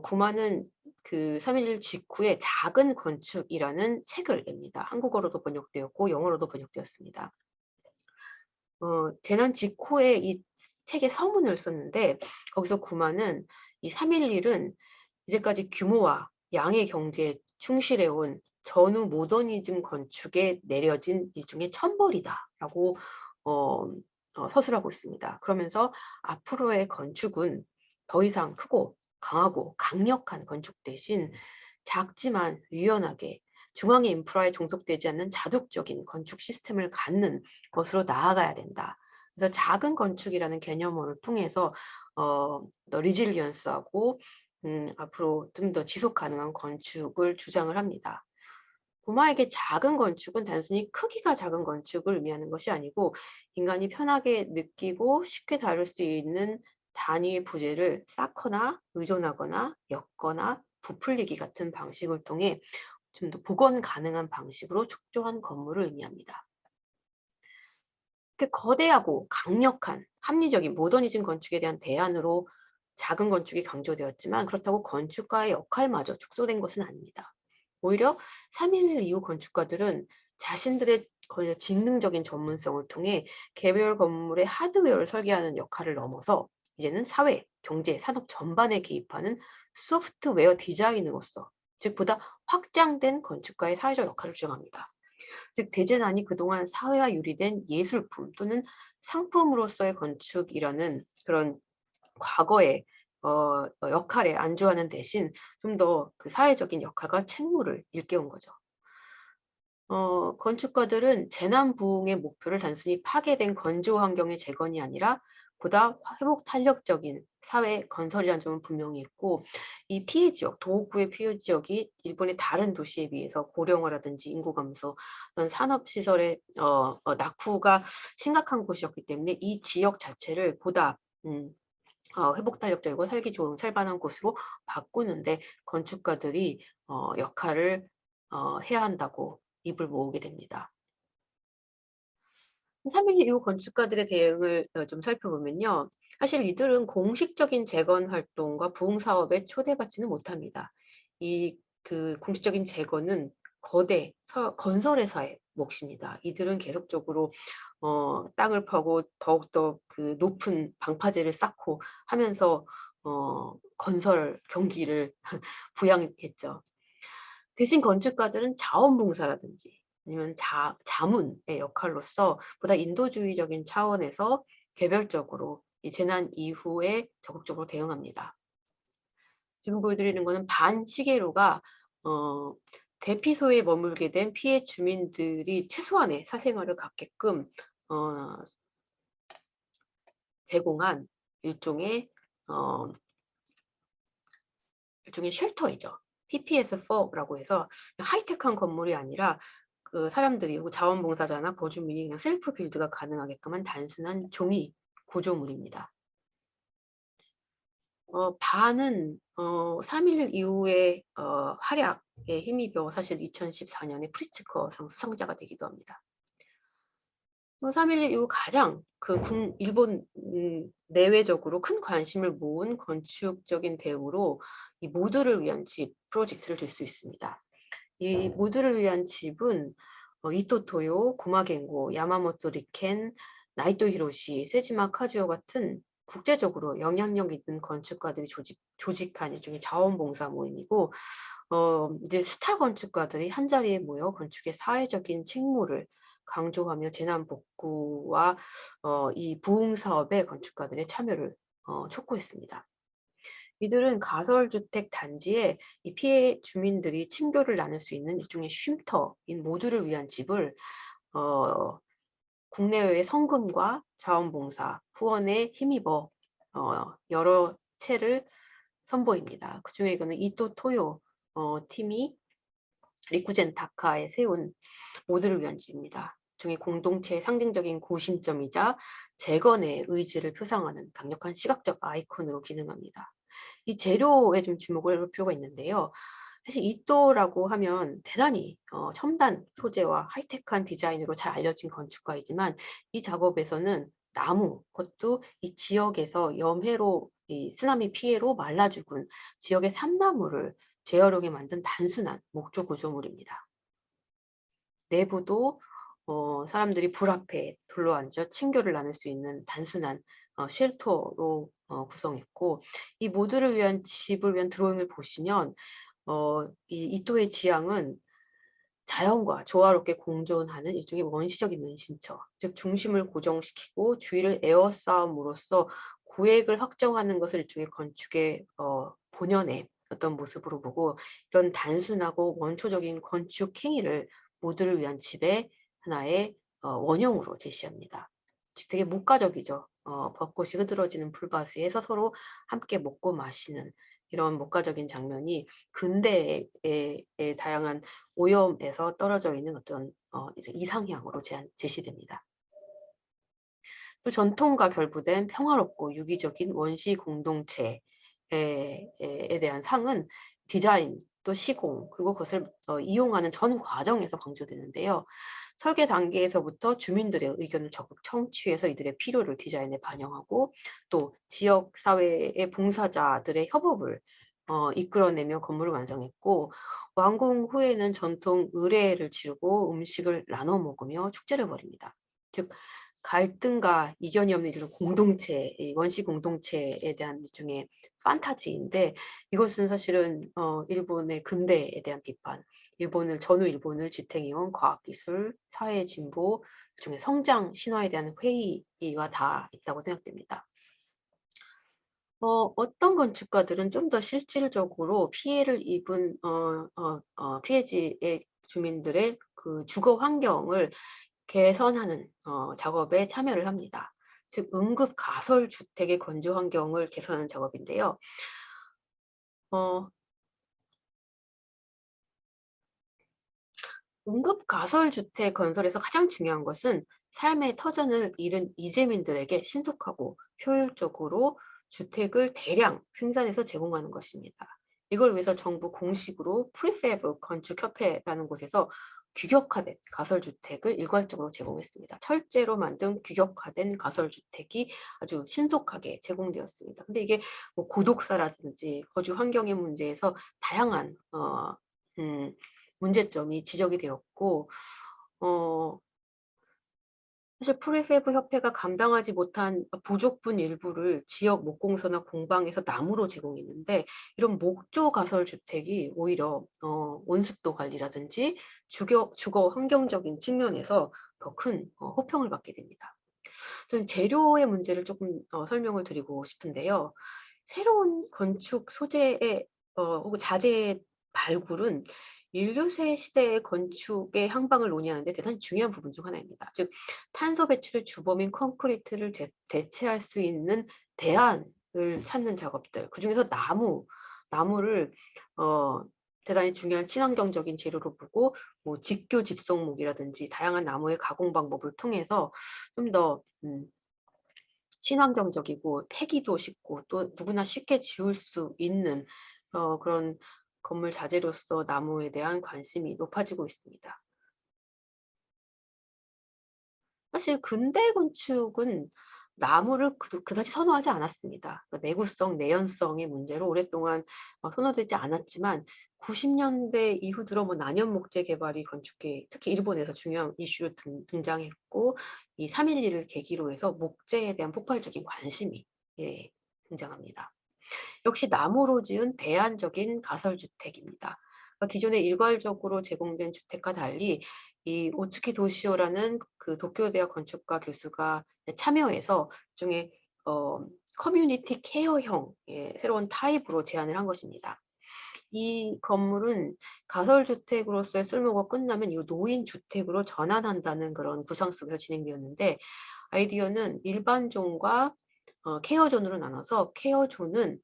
구마는 그 3.11 직후에 작은 건축이라는 책을 냅니다. 한국어로도 번역되었고 영어로도 번역되었습니다. 재난 직후에 이 책에 서문을 썼는데 거기서 구마는 이 3.11은 이제까지 규모와 양의 경제에 충실해온 전후 모더니즘 건축에 내려진 일종의 천벌이다라고 서술하고 있습니다. 그러면서 앞으로의 건축은 더 이상 크고 강하고 강력한 건축 대신 작지만 유연하게 중앙의 인프라에 종속되지 않는 자독적인 건축 시스템을 갖는 것으로 나아가야 된다. 그래서 작은 건축이라는 개념을 통해서 더 리질리언스하고 앞으로 좀 더 지속 가능한 건축을 주장을 합니다. 고마에게 작은 건축은 단순히 크기가 작은 건축을 의미하는 것이 아니고 인간이 편하게 느끼고 쉽게 다룰 수 있는 단위의 부재를 쌓거나 의존하거나 엮거나 부풀리기 같은 방식을 통해 좀 더 복원 가능한 방식으로 축조한 건물을 의미합니다. 이렇게 거대하고 강력한 합리적인 모더니즘 건축에 대한 대안으로 작은 건축이 강조되었지만 그렇다고 건축가의 역할마저 축소된 것은 아닙니다. 오히려 3.11 이후 건축가들은 자신들의 거의 직능적인 전문성을 통해 개별 건물의 하드웨어를 설계하는 역할을 넘어서 이제는 사회, 경제, 산업 전반에 개입하는 소프트웨어 디자이너로서 즉 보다 확장된 건축가의 사회적 역할을 주장합니다. 즉 대제난이 그동안 사회와 유리된 예술품 또는 상품으로서의 건축이라는 그런 과거의 역할에 안주하는 대신 좀 더 그 사회적인 역할과 책무를 일깨운 거죠. 건축가들은 재난 부흥의 목표를 단순히 파괴된 건조 환경의 재건이 아니라 보다 회복 탄력적인 사회 건설이라는 점은 분명히 있고 이 피해 지역, 도호구의 피해 지역이 일본의 다른 도시에 비해서 고령화라든지 인구 감소, 그런 산업 시설의 낙후가 심각한 곳이었기 때문에 이 지역 자체를 보다 회복 탄력적이고 살기 좋은 살만한 곳으로 바꾸는데 건축가들이 역할을 해야 한다고 입을 모으게 됩니다. 3.11 이후 건축가들의 대응을 좀 살펴보면요. 사실 이들은 공식적인 재건 활동과 부흥 사업에 초대받지는 못합니다. 그 공식적인 재건은 거대 건설회사의 몫입니다. 이들은 계속적으로 땅을 파고 더욱더 그 높은 방파제를 쌓고 하면서 건설 경기를 부양했죠. 대신 건축가들은 자원봉사라든지 아니면 자문의 역할로서 보다 인도주의적인 차원에서 개별적으로 이 재난 이후에 적극적으로 대응합니다. 지금 보여드리는 것은 반시계로가 대피소에 머물게 된 피해 주민들이 최소한의 사생활을 갖게끔 제공한 일종의 쉘터이죠. PPS4라고 해서 하이테크한 건물이 아니라 그 사람들이 자원봉사자나 거주민이 그냥 셀프 빌드가 가능하게끔 한 단순한 종이 구조물입니다. 반은 3.11 이후의 활약에 힘입어 사실 2014년에 프리츠커상 수상자가 되기도 합니다. 3.11 이후 가장 일본 내외적으로 큰 관심을 모은 건축적인 대우로 이 모두를 위한 집 프로젝트를 들 수 있습니다. 이 모두를 위한 집은 이토 토요, 구마겐고, 야마모토 리켄, 나이토 히로시, 세지마 카즈오 같은 국제적으로 영향력 있는 건축가들이 조직한 일종의 자원봉사 모임이고 이제 스타 건축가들이 한자리에 모여 건축의 사회적인 책무를 강조하며 재난 복구와 이 부흥 사업에 건축가들의 참여를 촉구했습니다. 이들은 가설주택 단지에 이 피해 주민들이 친교를 나눌 수 있는 일종의 쉼터인 모두를 위한 집을 국내외의 성금과 자원봉사, 후원에 힘입어 여러 채를 선보입니다. 그중에 이거는 이토 토요 팀이 리쿠젠 다카에 세운 모두를 위한 집입니다. 중에 공동체의 상징적인 구심점이자 재건의 의지를 표상하는 강력한 시각적 아이콘으로 기능합니다. 이 재료에 좀 주목을 할 필요가 있는데요. 사실 이토라고 하면 대단히 첨단 소재와 하이테크한 디자인으로 잘 알려진 건축가이지만 이 작업에서는 나무, 그것도 이 지역에서 염해로 이 쓰나미 피해로 말라 죽은 지역의 삼나무를 재활용해 만든 단순한 목조 구조물입니다. 내부도 사람들이 불 앞에 둘러앉아 친교를 나눌 수 있는 단순한 쉘터로 구성했고 이 모두를 위한 집을 위한 드로잉을 보시면 이 이토의 지향은 자연과 조화롭게 공존하는 일종의 원시적인 은신처, 즉 중심을 고정시키고 주위를 에워싸움으로써 구획을 확정하는 것을 일종의 건축의 본연의 어떤 모습으로 보고 이런 단순하고 원초적인 건축 행위를 모두를 위한 집의 하나의 원형으로 제시합니다. 즉 되게 목가적이죠. 벚꽃이 흐드러지는 풀밭에서 서로 함께 먹고 마시는 이런 목가적인 장면이 근대의 다양한 오염에서 떨어져 있는 어떤 이제 이상향으로 제시됩니다. 또 전통과 결부된 평화롭고 유기적인 원시 공동체에 대한 상은 디자인, 또 시공, 그리고 그것을 이용하는 전 과정에서 강조되는데요. 설계 단계에서부터 주민들의 의견을 적극 청취해서 이들의 필요를 디자인에 반영하고 또 지역 사회의 봉사자들의 협업을 이끌어내며 건물을 완성했고 완공 후에는 전통 의례를 치르고 음식을 나눠 먹으며 축제를 벌입니다. 즉 갈등과 이견이 없는 이런 공동체, 이 원시 공동체에 대한 일종의 판타지인데 이것은 사실은 일본의 근대에 대한 비판, 전후 일본을 지탱해온 과학기술, 사회 진보, 일종의 성장, 신화에 대한 회의와 다 있다고 생각됩니다. 어떤 건축가들은 좀 더 실질적으로 피해를 입은 피해지의 주민들의 그 주거 환경을 개선하는 작업에 참여를 합니다. 즉 응급 가설 주택의 건조 환경을 개선하는 작업인데요. 응급 가설 주택 건설에서 가장 중요한 것은 삶의 터전을 잃은 이재민들에게 신속하고 효율적으로 주택을 대량 생산해서 제공하는 것입니다. 이걸 위해서 정부 공식으로 프리패브 건축협회라는 곳에서 규격화된 가설주택을 일괄적으로 제공했습니다. 철제로 만든 규격화된 가설주택이 아주 신속하게 제공되었습니다. 근데 이게 뭐 고독사라든지 거주 환경의 문제에서 다양한 문제점이 지적이 되었고 사실 프리패브 협회가 감당하지 못한 부족분 일부를 지역 목공소나 공방에서 나무로 제공했는데 이런 목조 가설 주택이 오히려 온습도 관리라든지 주거 환경적인 측면에서 더 큰 호평을 받게 됩니다. 저는 재료의 문제를 조금 설명을 드리고 싶은데요. 새로운 건축 소재의 혹은 자재의 발굴은 인류세 시대의 건축의 향방을 논의하는데 대단히 중요한 부분 중 하나입니다. 즉 탄소 배출의 주범인 콘크리트를 대체할 수 있는 대안을 찾는 작업들, 그중에서 나무를 대단히 중요한 친환경적인 재료로 보고 뭐 직교 집성목이라든지 다양한 나무의 가공 방법을 통해서 좀 더 친환경적이고 폐기도 쉽고 또 누구나 쉽게 지을 수 있는 그런 건물 자재로서 나무에 대한 관심이 높아지고 있습니다. 사실 근대 건축은 나무를 그다지 선호하지 않았습니다. 그러니까 내구성, 내연성의 문제로 오랫동안 선호되지 않았지만 90년대 이후 들어 뭐 난연 목재 개발이 건축계 특히 일본에서 중요한 이슈로 등장했고 이 3.11을 계기로 해서 목재에 대한 폭발적인 관심이 등장합니다. 역시 나무로 지은 대안적인 가설주택입니다. 기존에 일괄적으로 제공된 주택과 달리 이 오츠키 도시오라는 그 도쿄대학 건축가 교수가 참여해서 일종의 커뮤니티 케어형 새로운 타입으로 제안을 한 것입니다. 이 건물은 가설주택으로서의 쓸모가 끝나면 이 노인주택으로 전환한다는 그런 구상 속에서 진행되었는데 아이디어는 일반존과 케어존으로 나눠서 케어존은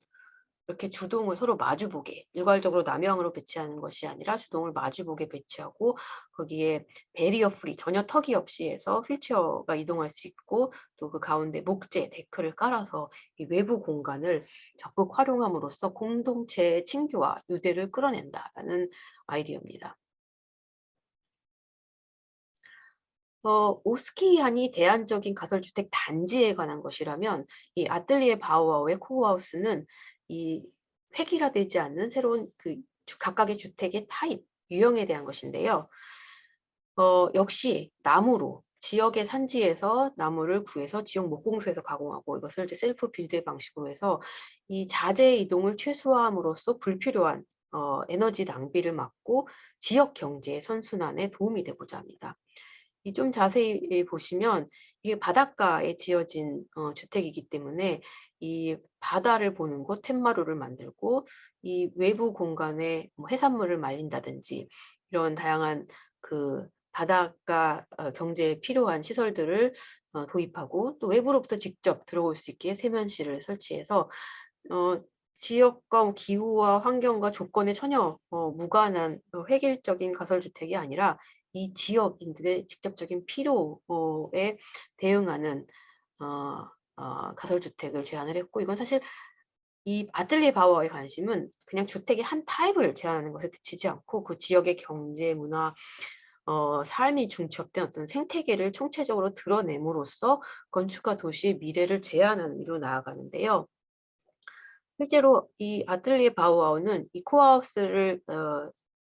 이렇게 주동을 서로 마주보게 일괄적으로 남향으로 배치하는 것이 아니라 주동을 마주보게 배치하고 거기에 베리어 프리 전혀 턱이 없이 해서 휠체어가 이동할 수 있고 또 그 가운데 목재 데크를 깔아서 이 외부 공간을 적극 활용함으로써 공동체의 친교와 유대를 끌어낸다라는 아이디어입니다. 오스키안이 대안적인 가설주택 단지에 관한 것이라면 이 아틀리에 바우아우의 코우하우스는 이 획일화되지 않는 새로운 그 각각의 주택의 타입, 유형에 대한 것인데요. 역시 나무로 지역의 산지에서 나무를 구해서 지역 목공소에서 가공하고 이것을 이제 셀프 빌드 방식으로 해서 이 자재 이동을 최소화함으로써 불필요한 에너지 낭비를 막고 지역 경제의 선순환에 도움이 되고자 합니다. 이 좀 자세히 보시면 이게 바닷가에 지어진 주택이기 때문에 이 바다를 보는 곳 툇마루를 만들고 이 외부 공간에 뭐 해산물을 말린다든지 이런 다양한 그 바닷가 경제에 필요한 시설들을 도입하고 또 외부로부터 직접 들어올 수 있게 세면실을 설치해서 지역과 뭐 기후와 환경과 조건에 전혀 무관한 획일적인 가설주택이 아니라 이 지역인들의 직접적인 필요에 대응하는 가설주택을 제안을 했고, 이건 사실 이 아틀리에 바우어의 관심은 그냥 주택의 한 타입을 제안하는 것에 그치지 않고 그 지역의 경제, 문화, 삶이 중첩된 어떤 생태계를 총체적으로 드러냄으로써 건축과 도시의 미래를 제안하는 일로 나아가는데요. 실제로 이 아틀리에 바우아우는 이 코어하우스를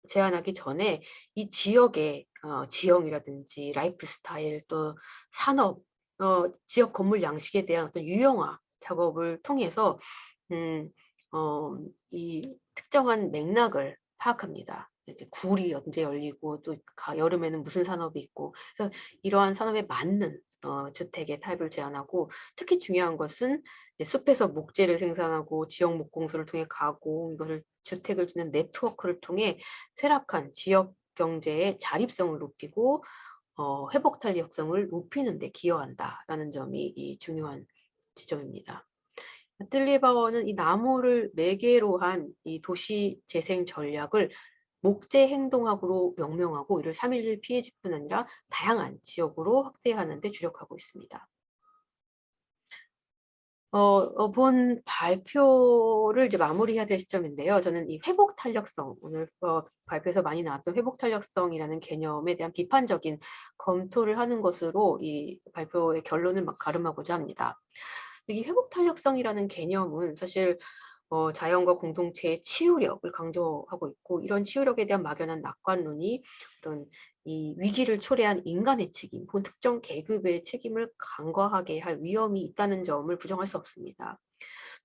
제안하기 전에 이 지역의 지형이라든지 라이프 스타일 또 산업, 지역 건물 양식에 대한 어떤 유형화 작업을 통해서 이 특정한 맥락을 파악합니다. 이제 굴이 언제 열리고 또 여름에는 무슨 산업이 있고, 그래서 이러한 산업에 맞는 주택의 타입을 제안하고, 특히 중요한 것은 이제 숲에서 목재를 생산하고 지역 목공소를 통해 가공, 이것을 주택을 짓는 네트워크를 통해 쇠락한 지역 경제의 자립성을 높이고 회복 탄력성을 높이는 데 기여한다라는 점이 이 중요한 지점입니다. 아틀리에 바워는 이 나무를 매개로 한 이 도시 재생 전략을 목재 행동학으로 명명하고 이를 3.11 피해지뿐 아니라 다양한 지역으로 확대하는 데 주력하고 있습니다. 본 발표를 이제 마무리해야 될 시점인데요. 저는 이 회복 탄력성, 오늘 발표에서 많이 나왔던 회복 탄력성이라는 개념에 대한 비판적인 검토를 하는 것으로 이 발표의 결론을 가름하고자 합니다. 이 회복 탄력성이라는 개념은 사실 자연과 공동체의 치유력을 강조하고 있고, 이런 치유력에 대한 막연한 낙관론이 어떤 이 위기를 초래한 인간의 책임, 혹은 특정 계급의 책임을 간과하게 할 위험이 있다는 점을 부정할 수 없습니다.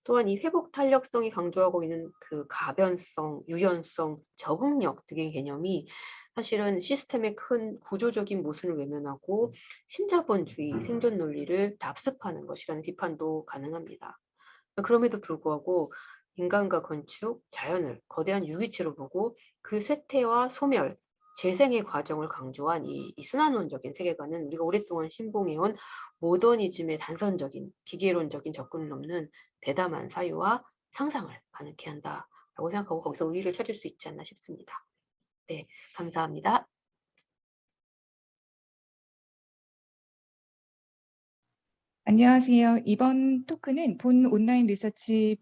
또한 이 회복 탄력성이 강조하고 있는 그 가변성, 유연성, 적응력 등의 개념이 사실은 시스템의 큰 구조적인 모순을 외면하고 신자본주의 생존 논리를 답습하는 것이라는 비판도 가능합니다. 그럼에도 불구하고 인간과 건축, 자연을 거대한 유기체로 보고 그 쇠퇴와 소멸, 재생의 과정을 강조한 이 순환론적인 세계관은 우리가 오랫동안 신봉해온 모더니즘의 단선적인 기계론적인 접근을 넘는 대담한 사유와 상상을 가능케 한다라고 생각하고 거기서 우위를 찾을 수 있지 않나 싶습니다. 네, 감사합니다. 안녕하세요. 이번 토크는 본 온라인 리서치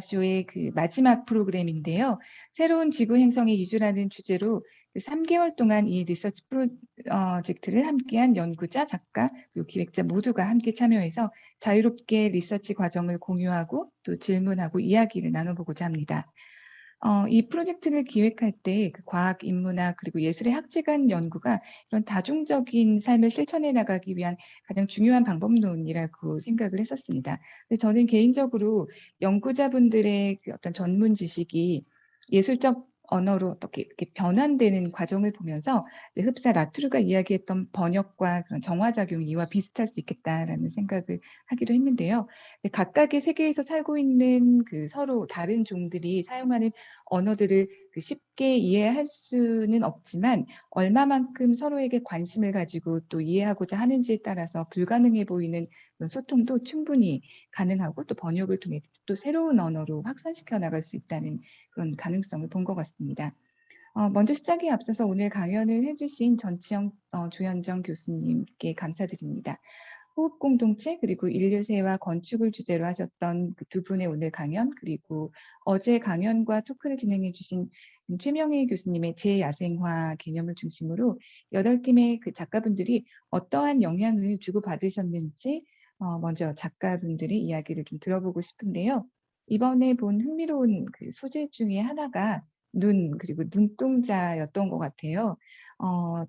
쇼의 그 마지막 프로그램인데요. 새로운 지구 행성의 이주라는 주제로 3개월 동안 이 리서치 프로젝트를 함께한 연구자, 작가, 그리고 기획자 모두가 함께 참여해서 자유롭게 리서치 과정을 공유하고 또 질문하고 이야기를 나눠보고자 합니다. 이 프로젝트를 기획할 때 그 과학, 인문학, 그리고 예술의 학제간 연구가 이런 다중적인 삶을 실천해 나가기 위한 가장 중요한 방법론이라고 생각을 했었습니다. 그래서 저는 개인적으로 연구자분들의 그 어떤 전문 지식이 예술적 언어로 어떻게 이렇게 변환되는 과정을 보면서 흡사 라투르가 이야기했던 번역과 그런 정화작용 이와 비슷할 수 있겠다라는 생각을 하기도 했는데요. 각각의 세계에서 살고 있는 그 서로 다른 종들이 사용하는 언어들을 쉽게 이해할 수는 없지만 얼마만큼 서로에게 관심을 가지고 또 이해하고자 하는지에 따라서 불가능해 보이는 그런 소통도 충분히 가능하고 또 번역을 통해 또 새로운 언어로 확산시켜 나갈 수 있다는 그런 가능성을 본 것 같습니다. 먼저 시작에 앞서서 오늘 강연을 해주신 전치영 조현정 교수님께 감사드립니다. 호흡 공동체 그리고 인류세와 건축을 주제로 하셨던 그 두 분의 오늘 강연, 그리고 어제 강연과 토크를 진행해 주신 최명희 교수님의 재야생화 개념을 중심으로 8팀의 그 작가분들이 어떠한 영향을 주고받으셨는지 먼저 작가분들의 이야기를 좀 들어보고 싶은데요. 이번에 본 흥미로운 그 소재 중에 하나가 눈, 그리고 눈동자였던 것 같아요.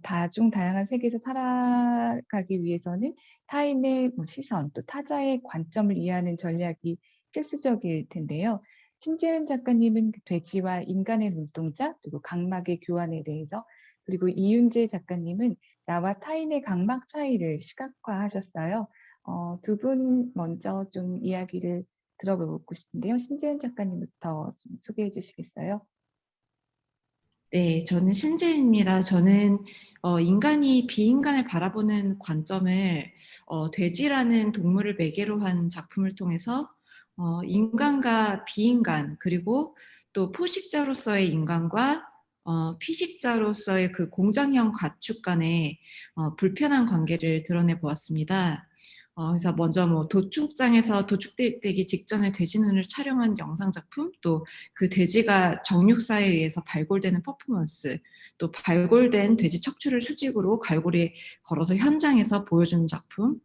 다양한 세계에서 살아가기 위해서는 타인의 시선, 또 타자의 관점을 이해하는 전략이 필수적일 텐데요. 신재은 작가님은 돼지와 인간의 눈동자, 그리고 각막의 교환에 대해서, 그리고 이윤재 작가님은 나와 타인의 각막 차이를 시각화하셨어요. 두 분 먼저 좀 이야기를 들어보고 싶은데요. 신지은 작가님부터 좀 소개해 주시겠어요? 네, 저는 신재입니다. 저는 인간이 비인간을 바라보는 관점을 돼지라는 동물을 매개로 한 작품을 통해서 인간과 비인간, 그리고 또 포식자로서의 인간과 피식자로서의 그 공장형 가축 간의 불편한 관계를 드러내 보았습니다. 그래서 먼저 뭐 도축장에서 도축되기 직전에 돼지 눈을 촬영한 영상 작품, 또 그 돼지가 정육사에 의해서 발골되는 퍼포먼스, 또 발골된 돼지 척추를 수직으로 갈고리에 걸어서 현장에서 보여주는 작품,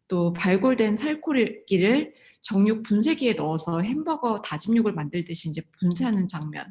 또 발골된 살코기를 정육 분쇄기에 넣어서 햄버거 다짐육을 만들듯이 이제 분쇄하는 장면,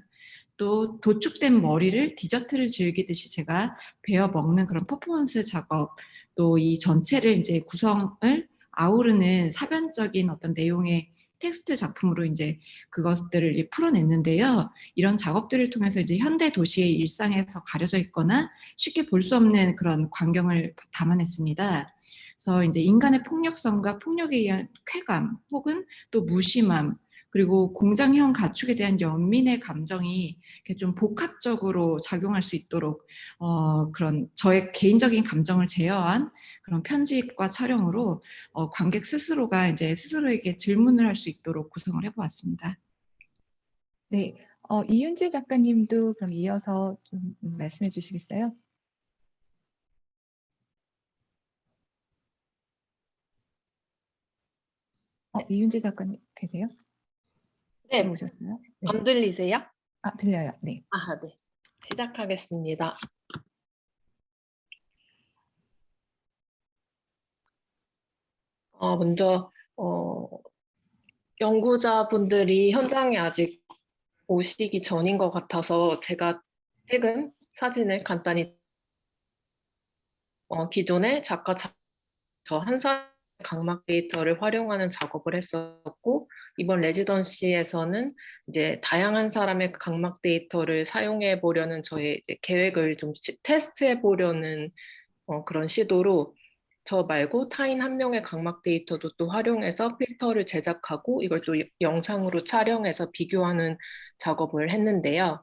또 도축된 머리를 디저트를 즐기듯이 제가 베어 먹는 그런 퍼포먼스 작업, 또 이 전체를 이제 구성을 아우르는 사변적인 어떤 내용의 텍스트 작품으로 이제 그것들을 풀어냈는데요. 이런 작업들을 통해서 이제 현대 도시의 일상에서 가려져 있거나 쉽게 볼 수 없는 그런 광경을 담아냈습니다. 그래서 이제 인간의 폭력성과 폭력에 의한 쾌감, 혹은 또 무심함, 그리고 공장형 가축에 대한 연민의 감정이 이렇게 좀 복합적으로 작용할 수 있도록 그런 저의 개인적인 감정을 제어한 그런 편집과 촬영으로 관객 스스로가 이제 스스로에게 질문을 할 수 있도록 구성을 해보았습니다. 네, 이윤재 작가님도 그럼 이어서 좀 말씀해 주시겠어요? 이윤재 작가님 계세요? 네, 들어오셨어요? 네. 안 들리세요? 들려요. 네. 네. 시작하겠습니다. 먼저 연구자분들이 현장에 아직 오시기 전인 것 같아서 제가 찍은 사진을 간단히 기존의 작가 저 한 사람 각막 데이터를 활용하는 작업을 했었고, 이번 레지던시에서는 이제 다양한 사람의 각막 데이터를 사용해 보려는 저의 이제 계획을 좀 테스트해 보려는 그런 시도로 저 말고 타인 한 명의 각막 데이터도 또 활용해서 필터를 제작하고 이걸 또 영상으로 촬영해서 비교하는 작업을 했는데요.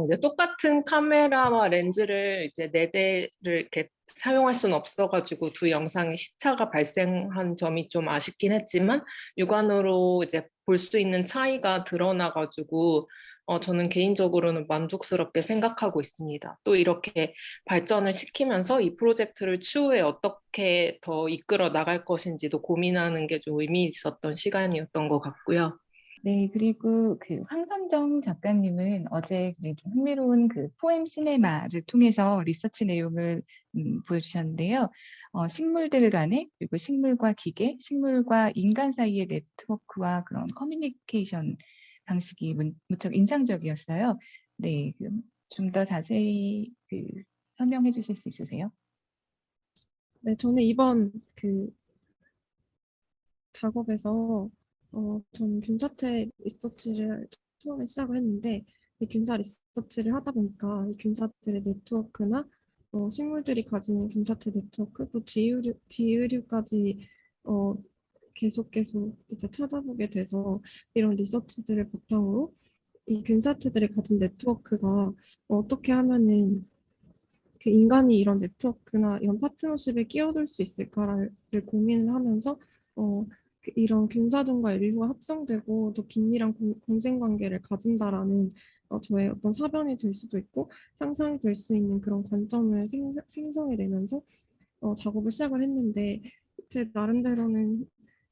이제 똑같은 카메라와 렌즈를 이제 4대를 이렇게 사용할 수는 없어가지고 두 영상이 시차가 발생한 점이 좀 아쉽긴 했지만 육안으로 이제 볼 수 있는 차이가 드러나가지고 저는 개인적으로는 만족스럽게 생각하고 있습니다. 또 이렇게 발전을 시키면서 이 프로젝트를 추후에 어떻게 더 이끌어 나갈 것인지도 고민하는 게 좀 의미 있었던 시간이었던 것 같고요. 네, 그리고 그 황선정 작가님은 어제 좀 흥미로운 그 포엠 시네마를 통해서 리서치 내용을 보여주셨는데요. 식물들 간의, 그리고 식물과 기계, 식물과 인간 사이의 네트워크와 그런 커뮤니케이션 방식이 무척 인상적이었어요. 네, 좀 더 자세히 설명해 주실 수 있으세요? 네, 저는 이번 그 작업에서 저는 균사체 리서치를 처음에 시작을 했는데, 이 균사 리서치를 하다 보니까 이 균사들의 네트워크나 식물들이 가지는 균사체 네트워크, 또 지유류까지 계속 이제 찾아보게 돼서 이런 리서치들을 바탕으로 이 균사체들이 가진 네트워크가 어떻게 하면은 그 인간이 이런 네트워크나 이런 파트너십에 끼어들 수 있을까를 고민을 하면서 이런 균사종과 인류가 합성되고 또 긴밀한 공생관계를 가진다라는 저의 어떤 사변이 될 수도 있고 상상이 될 수 있는 그런 관점을 생성해내면서 작업을 시작을 했는데, 제 나름대로는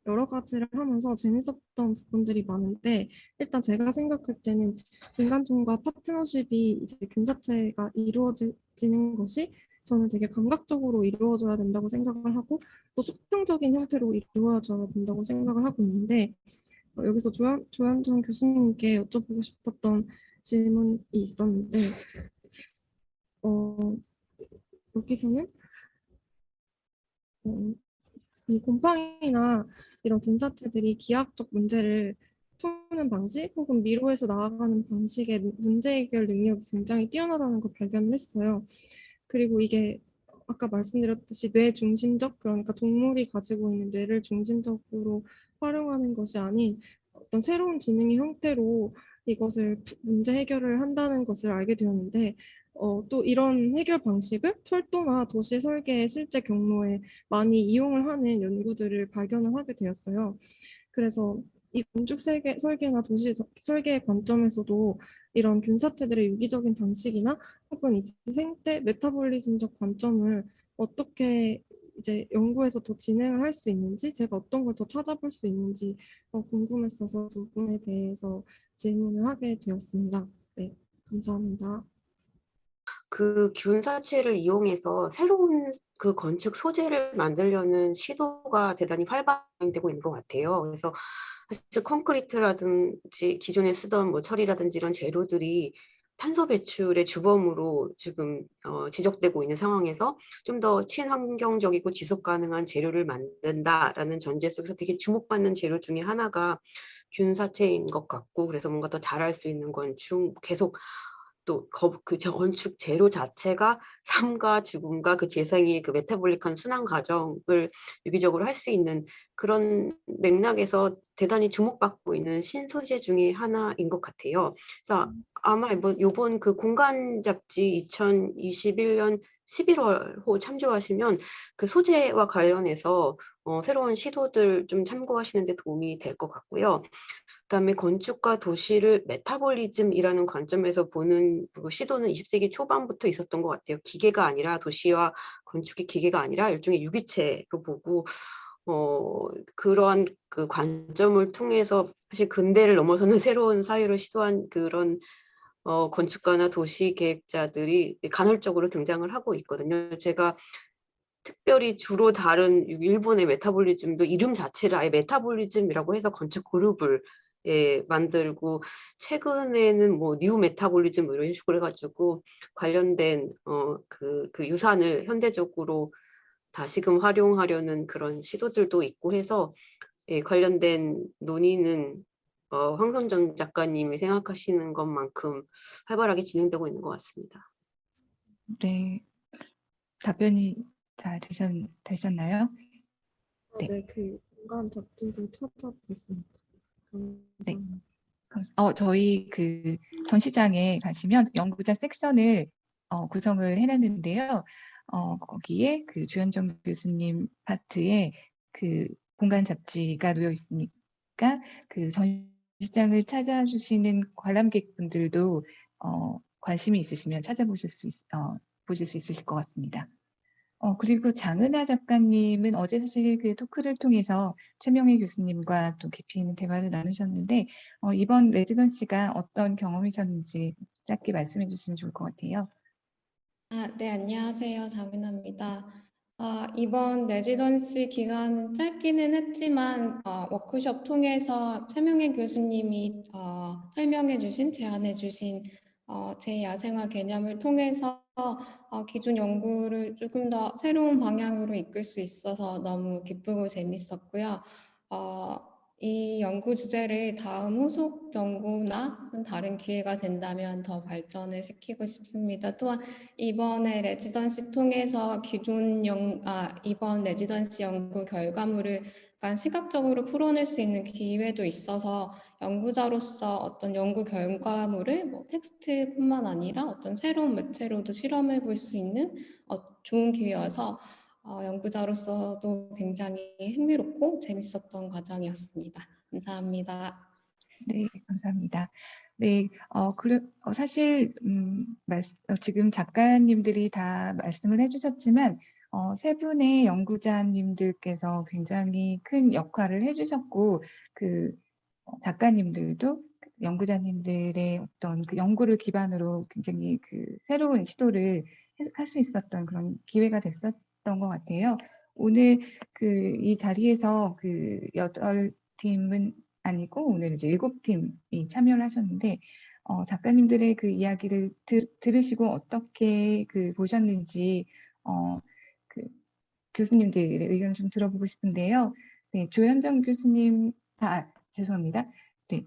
여러 가지를 하면서 재밌었던 부분들이 많은데, 일단 제가 생각할 때는 인간종과 파트너십이 이제 균사체가 이루어지는 것이 저는 되게 감각적으로 이루어져야 된다고 생각을 하고, 또 수평적인 형태로 이루어져야 된다고 생각을 하고 있는데, 여기서 조현정 교수님께 여쭤보고 싶었던 질문이 있었는데, 여기서는 이 곰팡이나 이런 균사체들이 기하학적 문제를 푸는 방식 혹은 미로에서 나아가는 방식의 문제 해결 능력이 굉장히 뛰어나다는 걸 발견을 했어요. 그리고 이게 아까 말씀드렸듯이 뇌 중심적, 그러니까 동물이 가지고 있는 뇌를 중심적으로 활용하는 것이 아닌 어떤 새로운 지능의 형태로 이것을 문제 해결을 한다는 것을 알게 되었는데, 또 이런 해결 방식을 철도나 도시 설계의 실제 경로에 많이 이용을 하는 연구들을 발견을 하게 되었어요. 그래서 이 건축 설계나 도시 설계의 관점에서도 이런 균사체들의 유기적인 방식이나 혹은 이제 생태 메타볼리즘적 관점을 어떻게 이제 연구해서 더 진행을 할 수 있는지, 제가 어떤 걸 더 찾아볼 수 있는지 궁금했어서 두 분에 대해서 질문을 하게 되었습니다. 네, 감사합니다. 그 균사체를 이용해서 새로운 그 건축 소재를 만들려는 시도가 대단히 활발되고 있는 것 같아요. 그래서 사실 콘크리트라든지 기존에 쓰던 뭐 철이라든지 이런 재료들이 탄소 배출의 주범으로 지금 지적되고 있는 상황에서 좀 더 친환경적이고 지속 가능한 재료를 만든다라는 전제 속에서 되게 주목받는 재료 중에 하나가 균사체인 것 같고, 그래서 뭔가 더 잘할 수 있는 건축 계속 또 그 건축 재료 자체가 삶과 죽음과 그 재생의 그 메타볼릭한 순환 과정을 유기적으로 할 수 있는 그런 맥락에서 대단히 주목받고 있는 신소재 중에 하나인 것 같아요. 그래서 아마 뭐 요번 그 공간 잡지 2021년 11월호 참조하시면 그 소재와 관련해서 새로운 시도들 좀 참고하시는 데 도움이 될 것 같고요. 그다음에 건축과 도시를 메타볼리즘이라는 관점에서 보는 그 시도는 20세기 초반부터 있었던 것 같아요. 기계가 아니라 도시와 건축이 기계가 아니라 일종의 유기체로 보고 그러한 그 관점을 통해서 사실 근대를 넘어서는 새로운 사회를 시도한 그런 건축가나 도시 계획자들이 간헐적으로 등장을 하고 있거든요. 제가 특별히 주로 다른 일본의 메타볼리즘도 이름 자체를 아예 메타볼리즘이라고 해서 건축 그룹을 만들고, 최근에는 뭐 뉴 메타볼리즘 이런 식으로 해가지고 관련된 그 유산을 현대적으로 다시금 활용하려는 그런 시도들도 있고 해서 관련된 논의는 황선정 작가님이 생각하시는 것만큼 활발하게 진행되고 있는 것 같습니다. 네, 답변이 다 되셨나요? 네. 네, 그 공간 잡지도 찾아보겠습니다. 네. 감사합니다. 저희 그 전시장에 가시면 연구자 섹션을 구성을 해놨는데요. 거기에 그 조현정 교수님 파트에 그 공간 잡지가 놓여 있으니까 그 전시장을 찾아주시는 관람객분들도 관심이 있으시면 찾아보실 보실 수 있으실 것 같습니다. 그리고 장은하 작가님은 어제 사실 그 토크를 통해서 최명희 교수님과 또 깊이 있는 대화를 나누셨는데, 이번 레지던시가 어떤 경험이셨는지 짧게 말씀해 주시면 좋을 것 같아요. 네, 안녕하세요. 장은하입니다. 이번 레지던시 기간은 짧기는 했지만 워크숍 통해서 최명희 교수님이 설명해 주신, 제안해 주신 제 야생화 개념을 통해서 기존 연구를 조금 더 새로운 방향으로 이끌 수 있어서 너무 기쁘고 재밌었고요. 이 연구 주제를 다음 후속 연구나 다른 기회가 된다면 더 발전을 시키고 싶습니다. 또한 이번에 레지던시 통해서 이번 레지던시 연구 결과물을 약간 시각적으로 풀어낼 수 있는 기회도 있어서 연구자로서 어떤 연구 결과물을 뭐 텍스트뿐만 아니라 어떤 새로운 매체로도 실험해 볼 수 있는 좋은 기회여서 연구자로서도 굉장히 흥미롭고 재밌었던 과정이었습니다. 감사합니다. 네, 감사합니다. 네, 사실 지금 작가님들이 다 말씀을 해주셨지만 세 분의 연구자님들께서 굉장히 큰 역할을 해주셨고, 그 작가님들도 연구자님들의 어떤 그 연구를 기반으로 굉장히 그 새로운 시도를 할 수 있었던 그런 기회가 됐었던 것 같아요. 오늘 그 이 자리에서 그 8팀은 아니고 오늘 이제 7팀이 참여를 하셨는데, 작가님들의 그 이야기를 들으시고 어떻게 그 보셨는지 그 교수님들의 의견 좀 들어보고 싶은데요. 네, 조현정 교수님, 죄송합니다. 네,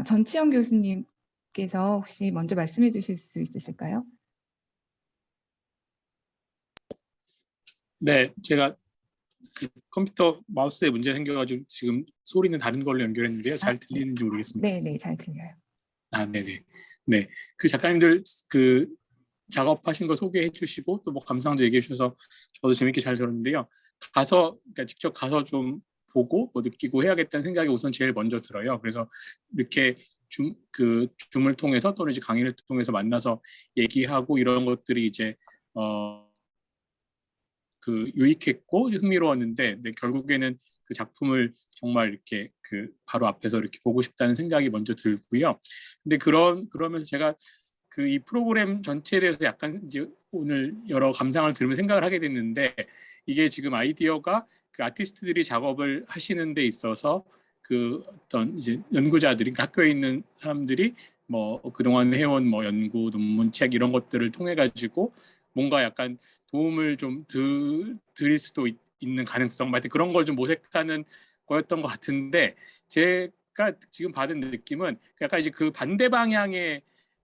전치영 교수님께서 혹시 먼저 말씀해 주실 수 있으실까요? 네, 제가 그 컴퓨터 마우스에 문제 생겨가지고 지금 소리는 다른 걸로 연결했는데요. 잘 들리는지 모르겠습니다. 네, 잘 들려요. 아, 네네. 네, 그 작가님들 그 작업하신 거 소개해 주시고 또 뭐 감상도 얘기해 주셔서 저도 재밌게 잘 들었는데요. 그러니까 직접 가서 좀 보고 뭐 느끼고 해야겠다는 생각이 우선 제일 먼저 들어요. 그래서 이렇게 줌을 통해서 또는 이제 강의를 통해서 만나서 얘기하고 이런 것들이 이제 유익했고 흥미로웠는데, 네, 결국에는 그 작품을 정말 이렇게 바로 앞에서 이렇게 보고 싶다는 생각이 먼저 들고요. 근데 그러면서 제가 이 프로그램 전체에 대해서 약간 이제 오늘 여러 감상을 들으면 생각을 하게 됐는데, 이게 지금 아이디어가 그 아티스트들이 작업을 하시는 데 있어서 어떤 이제 연구자들이, 그러니까 학교에 있는 사람들이 뭐 그동안 해온 뭐 연구, 논문, 책 이런 것들을 통해 가지고 뭔가 약간 도움을 좀 드릴 수도 있는 가능성, 하여튼 그런 걸 좀 모색하는 거였던 것 같은데, 제가 지금 받은 느낌은 약간 이제 그 반대 방향의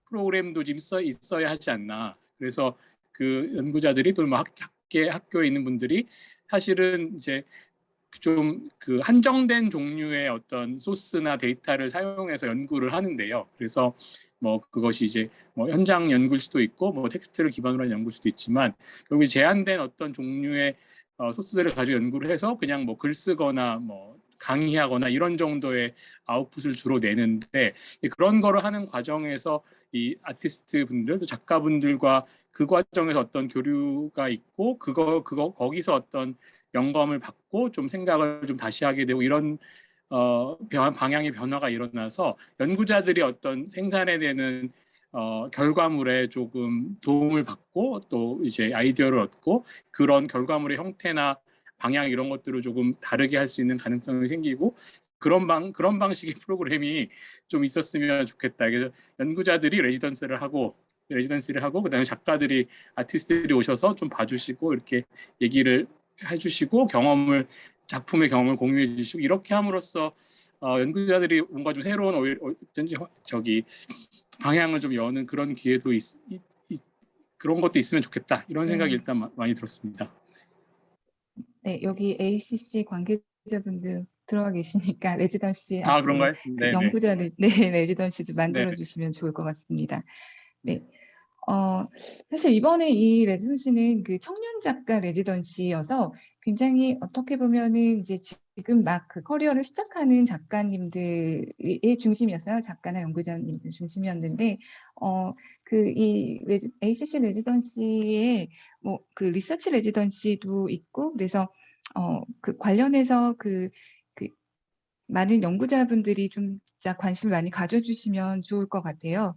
프로그램도 좀 있어야 하지 않나. 그래서 그 연구자들이 또 뭐 학교에 있는 분들이 사실은 이제 좀 한정된 종류의 어떤 소스나 데이터를 사용해서 연구를 하는데요. 그래서 뭐 그것이 이제 뭐 현장 연구일 수도 있고 뭐 텍스트를 기반으로 한 연구일 수도 있지만, 결국 제한된 어떤 종류의 소스들을 가지고 연구를 해서 그냥 뭐 글 쓰거나 뭐 강의하거나 이런 정도의 아웃풋을 주로 내는데, 그런 거를 하는 과정에서 이 아티스트 분들, 또 작가분들과 그 과정에서 어떤 교류가 있고 거기서 어떤 영감을 받고 좀 생각을 좀 다시 하게 되고, 이런 방향의 변화가 일어나서 연구자들이 어떤 생산해 내는 결과물에 조금 도움을 받고 또 이제 아이디어를 얻고, 그런 결과물의 형태나 방향 이런 것들을 조금 다르게 할 수 있는 가능성이 생기고, 그런 방식의 프로그램이 좀 있었으면 좋겠다. 그래서 연구자들이 레지던시를 하고 그다음에 작가들이, 아티스트들이 오셔서 좀 봐주시고 이렇게 얘기를 해주시고 작품의 경험을 공유해 주시고, 이렇게 함으로써 연구자들이 뭔가 좀 새로운 방향을 좀 여는 그런 기회도 그런 것도 있으면 좋겠다, 이런 생각이 일단 많이 들었습니다. 네, 여기 ACC 관계자분들 들어와 계시니까 레지던시 아, 앞으로 그런가요? 그 네네. 연구자들 레지던시 좀 만들어 네. 주시면 좋을 것 같습니다. 네. 사실 이번에 이 레지던시는 그 청년 작가 레지던시여서 굉장히 어떻게 보면은 이제 지금 막 그 커리어를 시작하는 작가님들의 중심이었어요. 작가나 연구자님들 중심이었는데, 이 ACC 레지던시에 뭐 그 리서치 레지던시도 있고, 그래서 그 관련해서 많은 연구자분들이 좀 진짜 관심을 많이 가져주시면 좋을 것 같아요.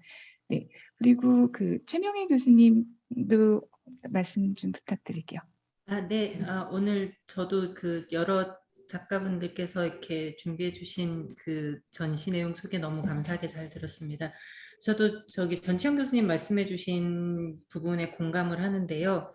네. 그리고 최명희 교수님도 말씀 좀 부탁드릴게요. 네. 오늘 저도 여러 작가분들께서 이렇게 준비해 주신 그 전시 내용 소개 너무 감사하게 잘 들었습니다. 저도 전치현 교수님 말씀해 주신 부분에 공감을 하는데요.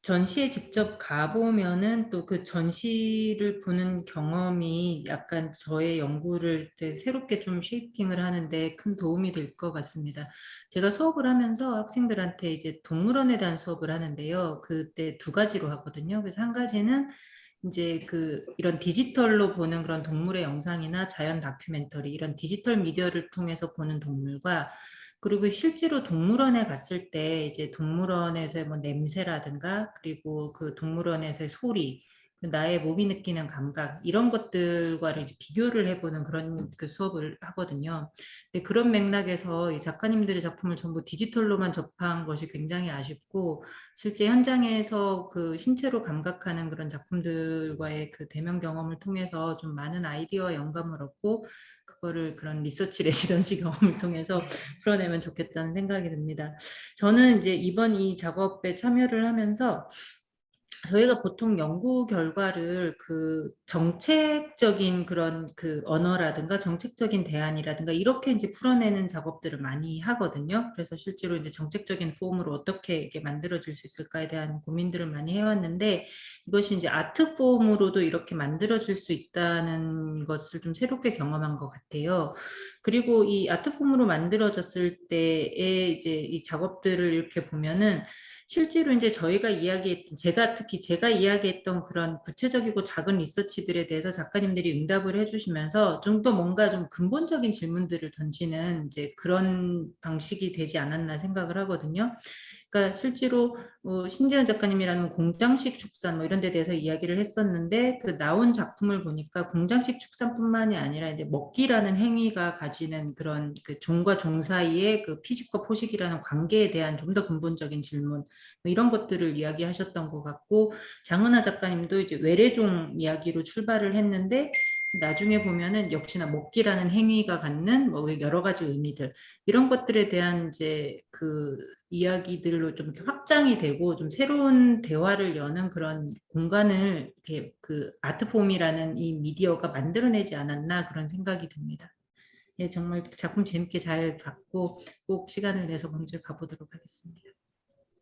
전시에 직접 가보면은 또 그 전시를 보는 경험이 약간 저의 연구를 새롭게 좀 쉐이핑을 하는데 큰 도움이 될 것 같습니다. 제가 수업을 하면서 학생들한테 이제 동물원에 대한 수업을 하는데요. 그때 두 가지로 하거든요. 그래서 한 가지는 이제 이런 디지털로 보는 그런 동물의 영상이나 자연 다큐멘터리, 이런 디지털 미디어를 통해서 보는 동물과, 그리고 실제로 동물원에 갔을 때 이제 동물원에서의 뭐 냄새라든가, 그리고 그 동물원에서의 소리, 나의 몸이 느끼는 감각, 이런 것들과 이제 비교를 해보는 그런 수업을 하거든요. 근데 그런 맥락에서 이 작가님들의 작품을 전부 디지털로만 접한 것이 굉장히 아쉽고, 실제 현장에서 신체로 감각하는 그런 작품들과의 대면 경험을 통해서 좀 많은 아이디어와 영감을 얻고, 그거를 그런 리서치 레지던시 경험을 통해서 풀어내면 좋겠다는 생각이 듭니다. 저는 이제 이번 이 작업에 참여를 하면서 저희가 보통 연구 결과를 정책적인 그런 언어라든가 정책적인 대안이라든가 이렇게 이제 풀어내는 작업들을 많이 하거든요. 그래서 실제로 이제 정책적인 폼으로 어떻게 이게 만들어질 수 있을까에 대한 고민들을 많이 해왔는데, 이것이 이제 아트 폼으로도 이렇게 만들어질 수 있다는 것을 좀 새롭게 경험한 것 같아요. 그리고 이 아트 폼으로 만들어졌을 때의 이제 이 작업들을 이렇게 보면은 실제로 이제 저희가 이야기했던, 특히 제가 이야기했던 그런 구체적이고 작은 리서치들에 대해서 작가님들이 응답을 해주시면서 좀 더 뭔가 좀 근본적인 질문들을 던지는 이제 그런 방식이 되지 않았나 생각을 하거든요. 그러니까 실제로 신재현 작가님이라는 공장식 축산 뭐 이런 데 대해서 이야기를 했었는데 그 나온 작품을 보니까 공장식 축산뿐만이 아니라 이제 먹기라는 행위가 가지는 그런 그 종과 종 사이의 그 피식과 포식이라는 관계에 대한 좀 더 근본적인 질문 뭐 이런 것들을 이야기하셨던 것 같고 장은하 작가님도 이제 외래종 이야기로 출발을 했는데 나중에 보면은 역시나 먹기라는 행위가 갖는 뭐 여러 가지 의미들 이런 것들에 대한 이제 그 이야기들로 좀 이렇게 확장이 되고 좀 새로운 대화를 여는 그런 공간을 이렇게 그 아트폼이라는 이 미디어가 만들어내지 않았나 그런 생각이 듭니다. 예, 정말 작품 재밌게 잘 봤고 꼭 시간을 내서 광주에 가보도록 하겠습니다.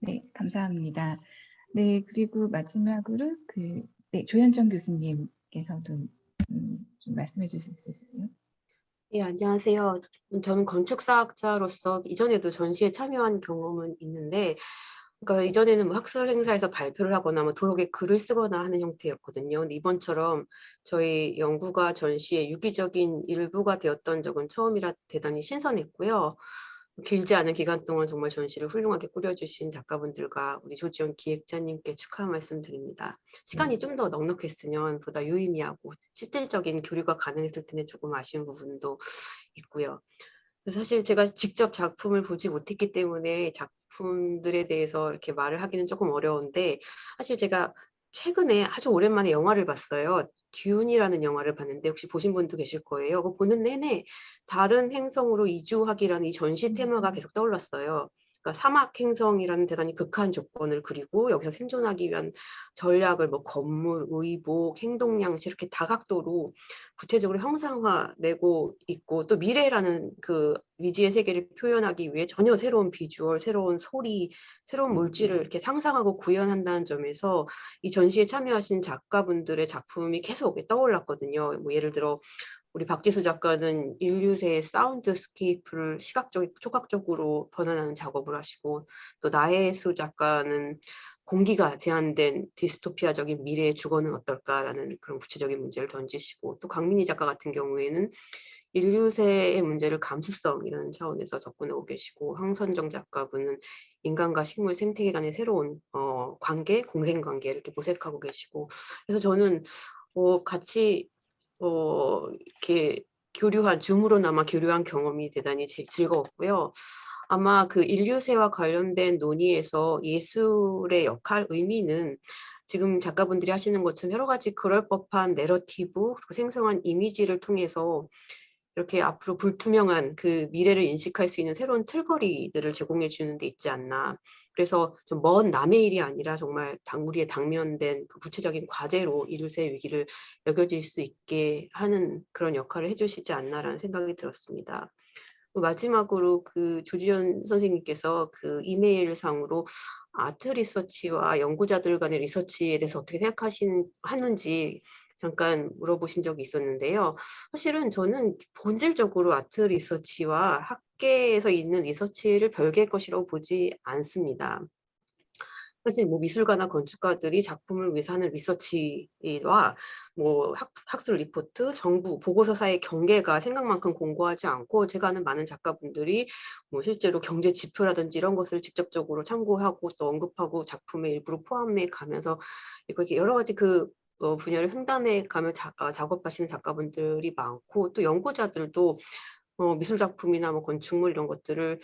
네, 감사합니다. 네, 그리고 마지막으로 조현정 교수님께서도 좀 말씀해 주실 수 있으세요? 예, 안녕하세요. 저는 건축사학자로서 이전에도 전시에 참여한 경험은 있는데, 그러니까 이전에는 뭐 학술 행사에서 발표를 하거나 뭐 도록에 글을 쓰거나 하는 형태였거든요. 근데 이번처럼 저희 연구가 전시의 유기적인 일부가 되었던 적은 처음이라 대단히 신선했고요. 길지 않은 기간 동안 정말 전시를 훌륭하게 꾸려주신 작가분들과 우리 조지현 기획자님께 축하 말씀드립니다. 시간이 좀 더 넉넉했으면 보다 유의미하고 실질적인 교류가 가능했을 텐데 조금 아쉬운 부분도 있고요. 사실 제가 직접 작품을 보지 못했기 때문에 작품들에 대해서 이렇게 말을 하기는 조금 어려운데 사실 제가 최근에 아주 오랜만에 영화를 봤어요. 듄이라는 영화를 봤는데 혹시 보신 분도 계실 거예요. 그거 보는 내내 다른 행성으로 이주하기라는 이 전시 테마가 계속 떠올랐어요. 그러니까 사막 행성이라는 대단히 극한 조건을 그리고 여기서 생존하기 위한 전략을 뭐 건물, 의복, 행동 양식 이렇게 다각도로 구체적으로 형상화내고 있고 또 미래라는 그 미지의 세계를 표현하기 위해 전혀 새로운 비주얼, 새로운 소리, 새로운 물질을 이렇게 상상하고 구현한다는 점에서 이 전시에 참여하신 작가분들의 작품이 계속 떠올랐거든요. 뭐 예를 들어 우리 박지수 작가는 인류세의 사운드스케이프를 시각적이고 촉각적으로 번안하는 작업을 하시고 또 나혜수 작가는 공기가 제한된 디스토피아적인 미래의 주거는 어떨까라는 그런 구체적인 문제를 던지시고 또 강민희 작가 같은 경우에는 인류세의 문제를 감수성이라는 차원에서 접근하고 계시고 황선정 작가분은 인간과 식물 생태계 간의 새로운 관계, 공생관계 이렇게 모색하고 계시고 그래서 저는 같이 이렇게 줌으로나마 교류한 경험이 대단히 즐거웠고요. 아마 그 인류세와 관련된 논의에서 예술의 역할, 의미는 지금 작가분들이 하시는 것처럼 여러 가지 그럴 법한 내러티브 그리고 생성한 이미지를 통해서 이렇게 앞으로 불투명한 그 미래를 인식할 수 있는 새로운 틀거리들을 제공해 주는 데 있지 않나. 그래서 좀 먼 남의 일이 아니라 정말 우리의 당면된 그 구체적인 과제로 인류세의 위기를 여겨질 수 있게 하는 그런 역할을 해주시지 않나라는 생각이 들었습니다. 마지막으로 그 조지현 선생님께서 그 이메일 상으로 아트 리서치와 연구자들 간의 리서치에 대해서 어떻게 하는지 잠깐 물어보신 적이 있었는데요. 사실은 저는 본질적으로 아트 리서치와 학계에서 있는 리서치를 별개의 것이라고 보지 않습니다. 사실 뭐 미술가나 건축가들이 작품을 위해서 하는 리서치와 뭐 학술 리포트, 정부, 보고서 사이의 경계가 생각만큼 공고하지 않고 제가 아는 많은 작가분들이 뭐 실제로 경제 지표라든지 이런 것을 직접적으로 참고하고 또 언급하고 작품의 일부로 포함해 가면서 이렇게 여러 가지 그 분야를 횡단해 가며 작업하시는 작가분들이 많고 또 연구자들도 미술 작품이나 뭐 건축물 이런 것들을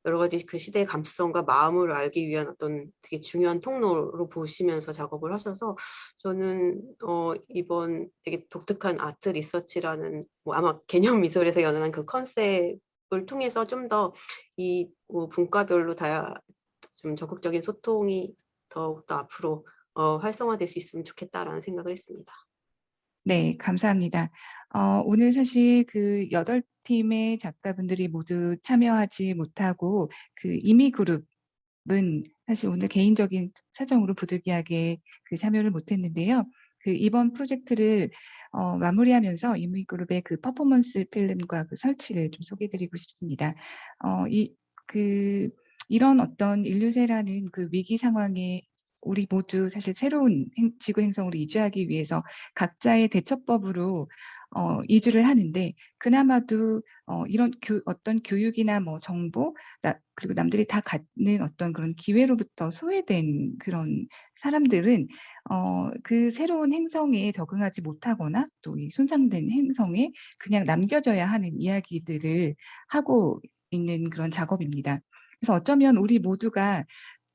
여러 가지 그 시대의 감수성과 마음을 알기 위한 어떤 되게 중요한 통로로 보시면서 작업을 하셔서 저는 이번 되게 독특한 아트 리서치라는 뭐 아마 개념 미술에서 연연한 그 컨셉을 통해서 좀 더 이 분과별로 좀 적극적인 소통이 더욱더 앞으로 활성화될 수 있으면 좋겠다라는 생각을 했습니다. 네, 감사합니다. 오늘 사실 그 8팀의 작가분들이 모두 참여하지 못하고 그 이미그룹은 사실 오늘 개인적인 사정으로 부득이하게 그 참여를 못했는데요. 그 이번 프로젝트를 마무리하면서 이미그룹의 그 퍼포먼스 필름과 그 설치를 좀 소개드리고 싶습니다. 이런 어떤 인류세라는 그 위기 상황에 우리 모두 사실 새로운 지구 행성으로 이주하기 위해서 각자의 대처법으로 이주를 하는데 그나마도 이런 어떤 교육이나 뭐 정보 그리고 남들이 다 갖는 어떤 그런 기회로부터 소외된 그런 사람들은 그 새로운 행성에 적응하지 못하거나 또 이 손상된 행성에 그냥 남겨져야 하는 이야기들을 하고 있는 그런 작업입니다. 그래서 어쩌면 우리 모두가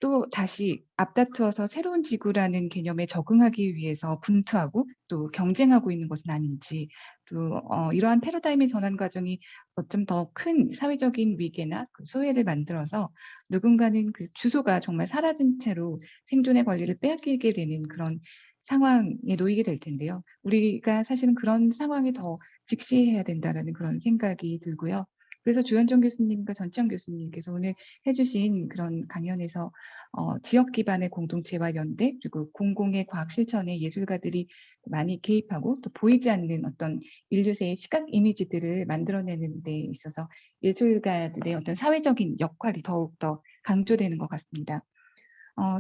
또 다시 앞다투어서 새로운 지구라는 개념에 적응하기 위해서 분투하고 또 경쟁하고 있는 것은 아닌지, 또 이러한 패러다임의 전환 과정이 어쩜 더 큰 사회적인 위계나 그 소외를 만들어서 누군가는 그 주소가 정말 사라진 채로 생존의 권리를 빼앗기게 되는 그런 상황에 놓이게 될 텐데요. 우리가 사실은 그런 상황에 더 직시해야 된다라는 그런 생각이 들고요. 그래서 조현정 교수님과 전치영 교수님께서 오늘 해주신 그런 강연에서 지역 기반의 공동체와 연대 그리고 공공의 과학 실천에 예술가들이 많이 개입하고 또 보이지 않는 어떤 인류세의 시각 이미지들을 만들어내는 데 있어서 예술가들의 어떤 사회적인 역할이 더욱더 강조되는 것 같습니다.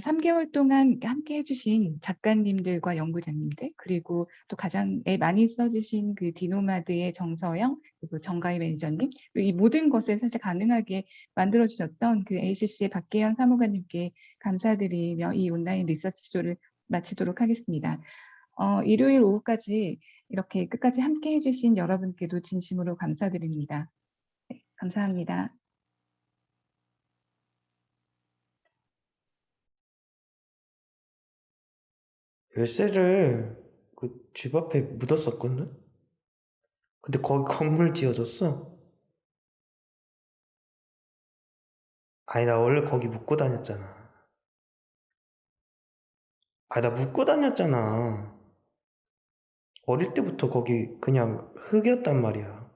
3개월 동안 함께 해주신 작가님들과 연구자님들 그리고 또 가장 많이 써주신 그 디노마드의 정서영 그리고 정가희 매니저님 그리고 이 모든 것을 사실 가능하게 만들어주셨던 그 ACC의 박계현 사무관님께 감사드리며 이 온라인 리서치쇼를 마치도록 하겠습니다. 일요일 오후까지 이렇게 끝까지 함께 해주신 여러분께도 진심으로 감사드립니다. 네, 감사합니다. 열쇠를 그 집 앞에 묻었었거든? 근데 거기 건물 지어졌어? 아니, 나 원래 거기 묻고 다녔잖아. 아니, 나 묻고 다녔잖아. 어릴 때부터 거기 그냥 흙이었단 말이야.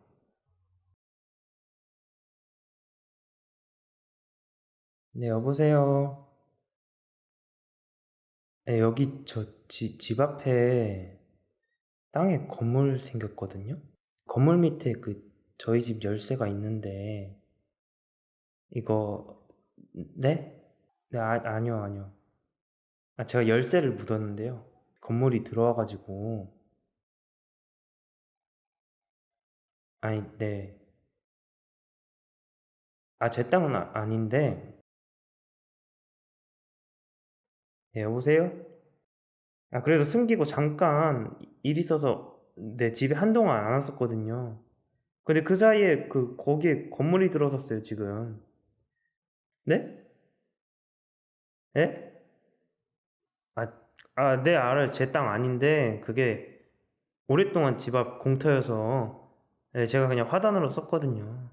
네, 여보세요. 네, 여기 집 앞에 땅에 건물 생겼거든요? 건물 밑에 저희 집 열쇠가 있는데, 이거, 네? 네, 아니요, 아니요. 제가 열쇠를 묻었는데요. 건물이 들어와가지고, 아니, 네. 제 땅은 아닌데, 네, 여보세요? 그래도 숨기고 잠깐 일 있어서 네, 집에 한동안 안 왔었거든요. 근데 그 사이에 거기에 건물이 들어섰어요, 지금. 네? 네? 네, 알아요. 제 땅 아닌데, 그게 오랫동안 집 앞 공터여서, 네, 제가 그냥 화단으로 썼거든요.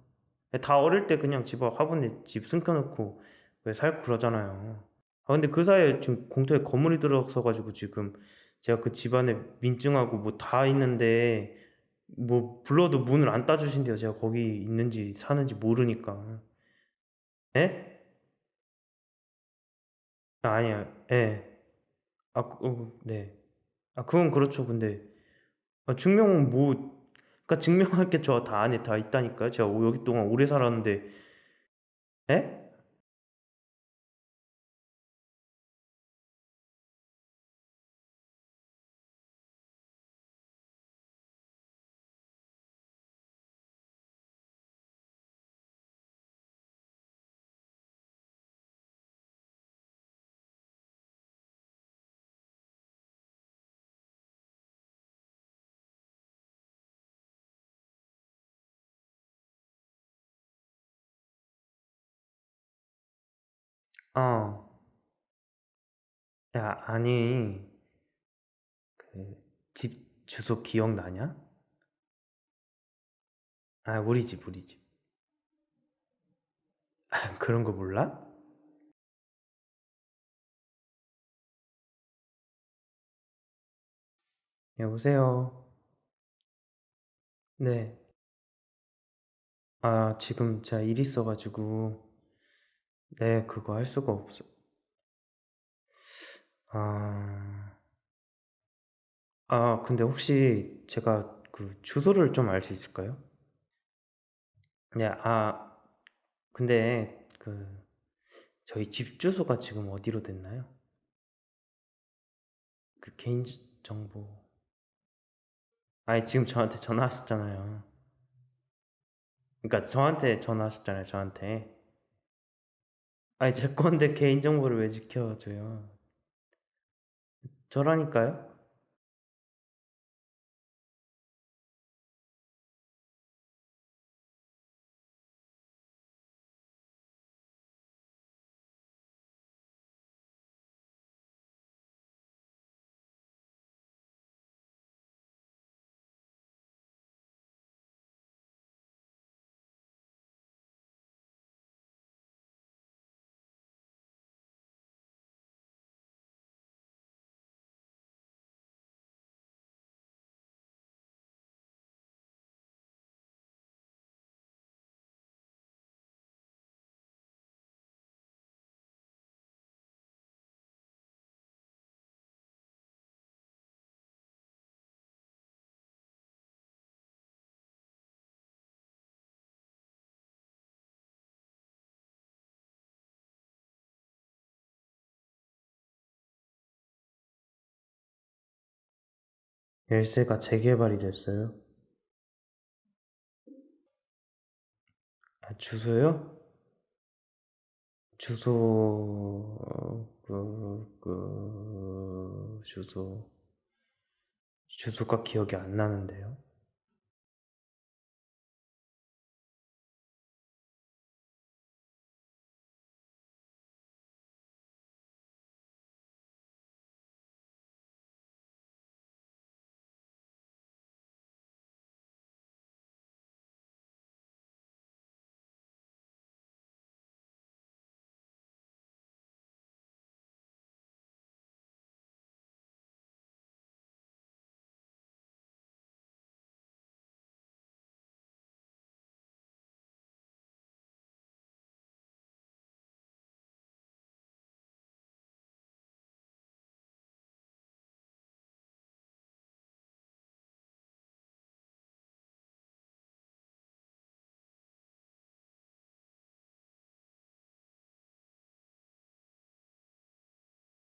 네, 다 어릴 때 그냥 집 앞 화분에 집 숨겨놓고 왜 살고 그러잖아요. 근데 그 사이에 지금 공터에 건물이 들어서가지고 지금 제가 그 집안에 민증하고 뭐 다 있는데, 뭐 불러도 문을 안 따주신대요. 제가 거기 있는지 사는지 모르니까. 예? 아니야. 예. 네. 그건 그렇죠. 근데 증명은 그러니까 증명할 게 저 다 안에 다 있다니까요. 제가 여기 동안 오래 살았는데. 예? 어. 야, 아니, 집 주소 기억나냐? 우리 집, 우리 집. 그런 거 몰라? 여보세요. 네. 지금 제가 일 있어가지고, 네, 그거 할 수가 없어. 아, 근데 혹시 제가 그 주소를 좀 알 수 있을까요? 네, 근데 저희 집 주소가 지금 어디로 됐나요? 그 개인 정보. 아니, 지금 저한테 전화하셨잖아요. 그러니까 저한테 전화하셨잖아요, 저한테. 아니, 제 건데 개인 정보를 왜 지켜줘요? 저라니까요? 열쇠가 재개발이 됐어요? 아, 주소요? 주소, 주소가 기억이 안 나는데요.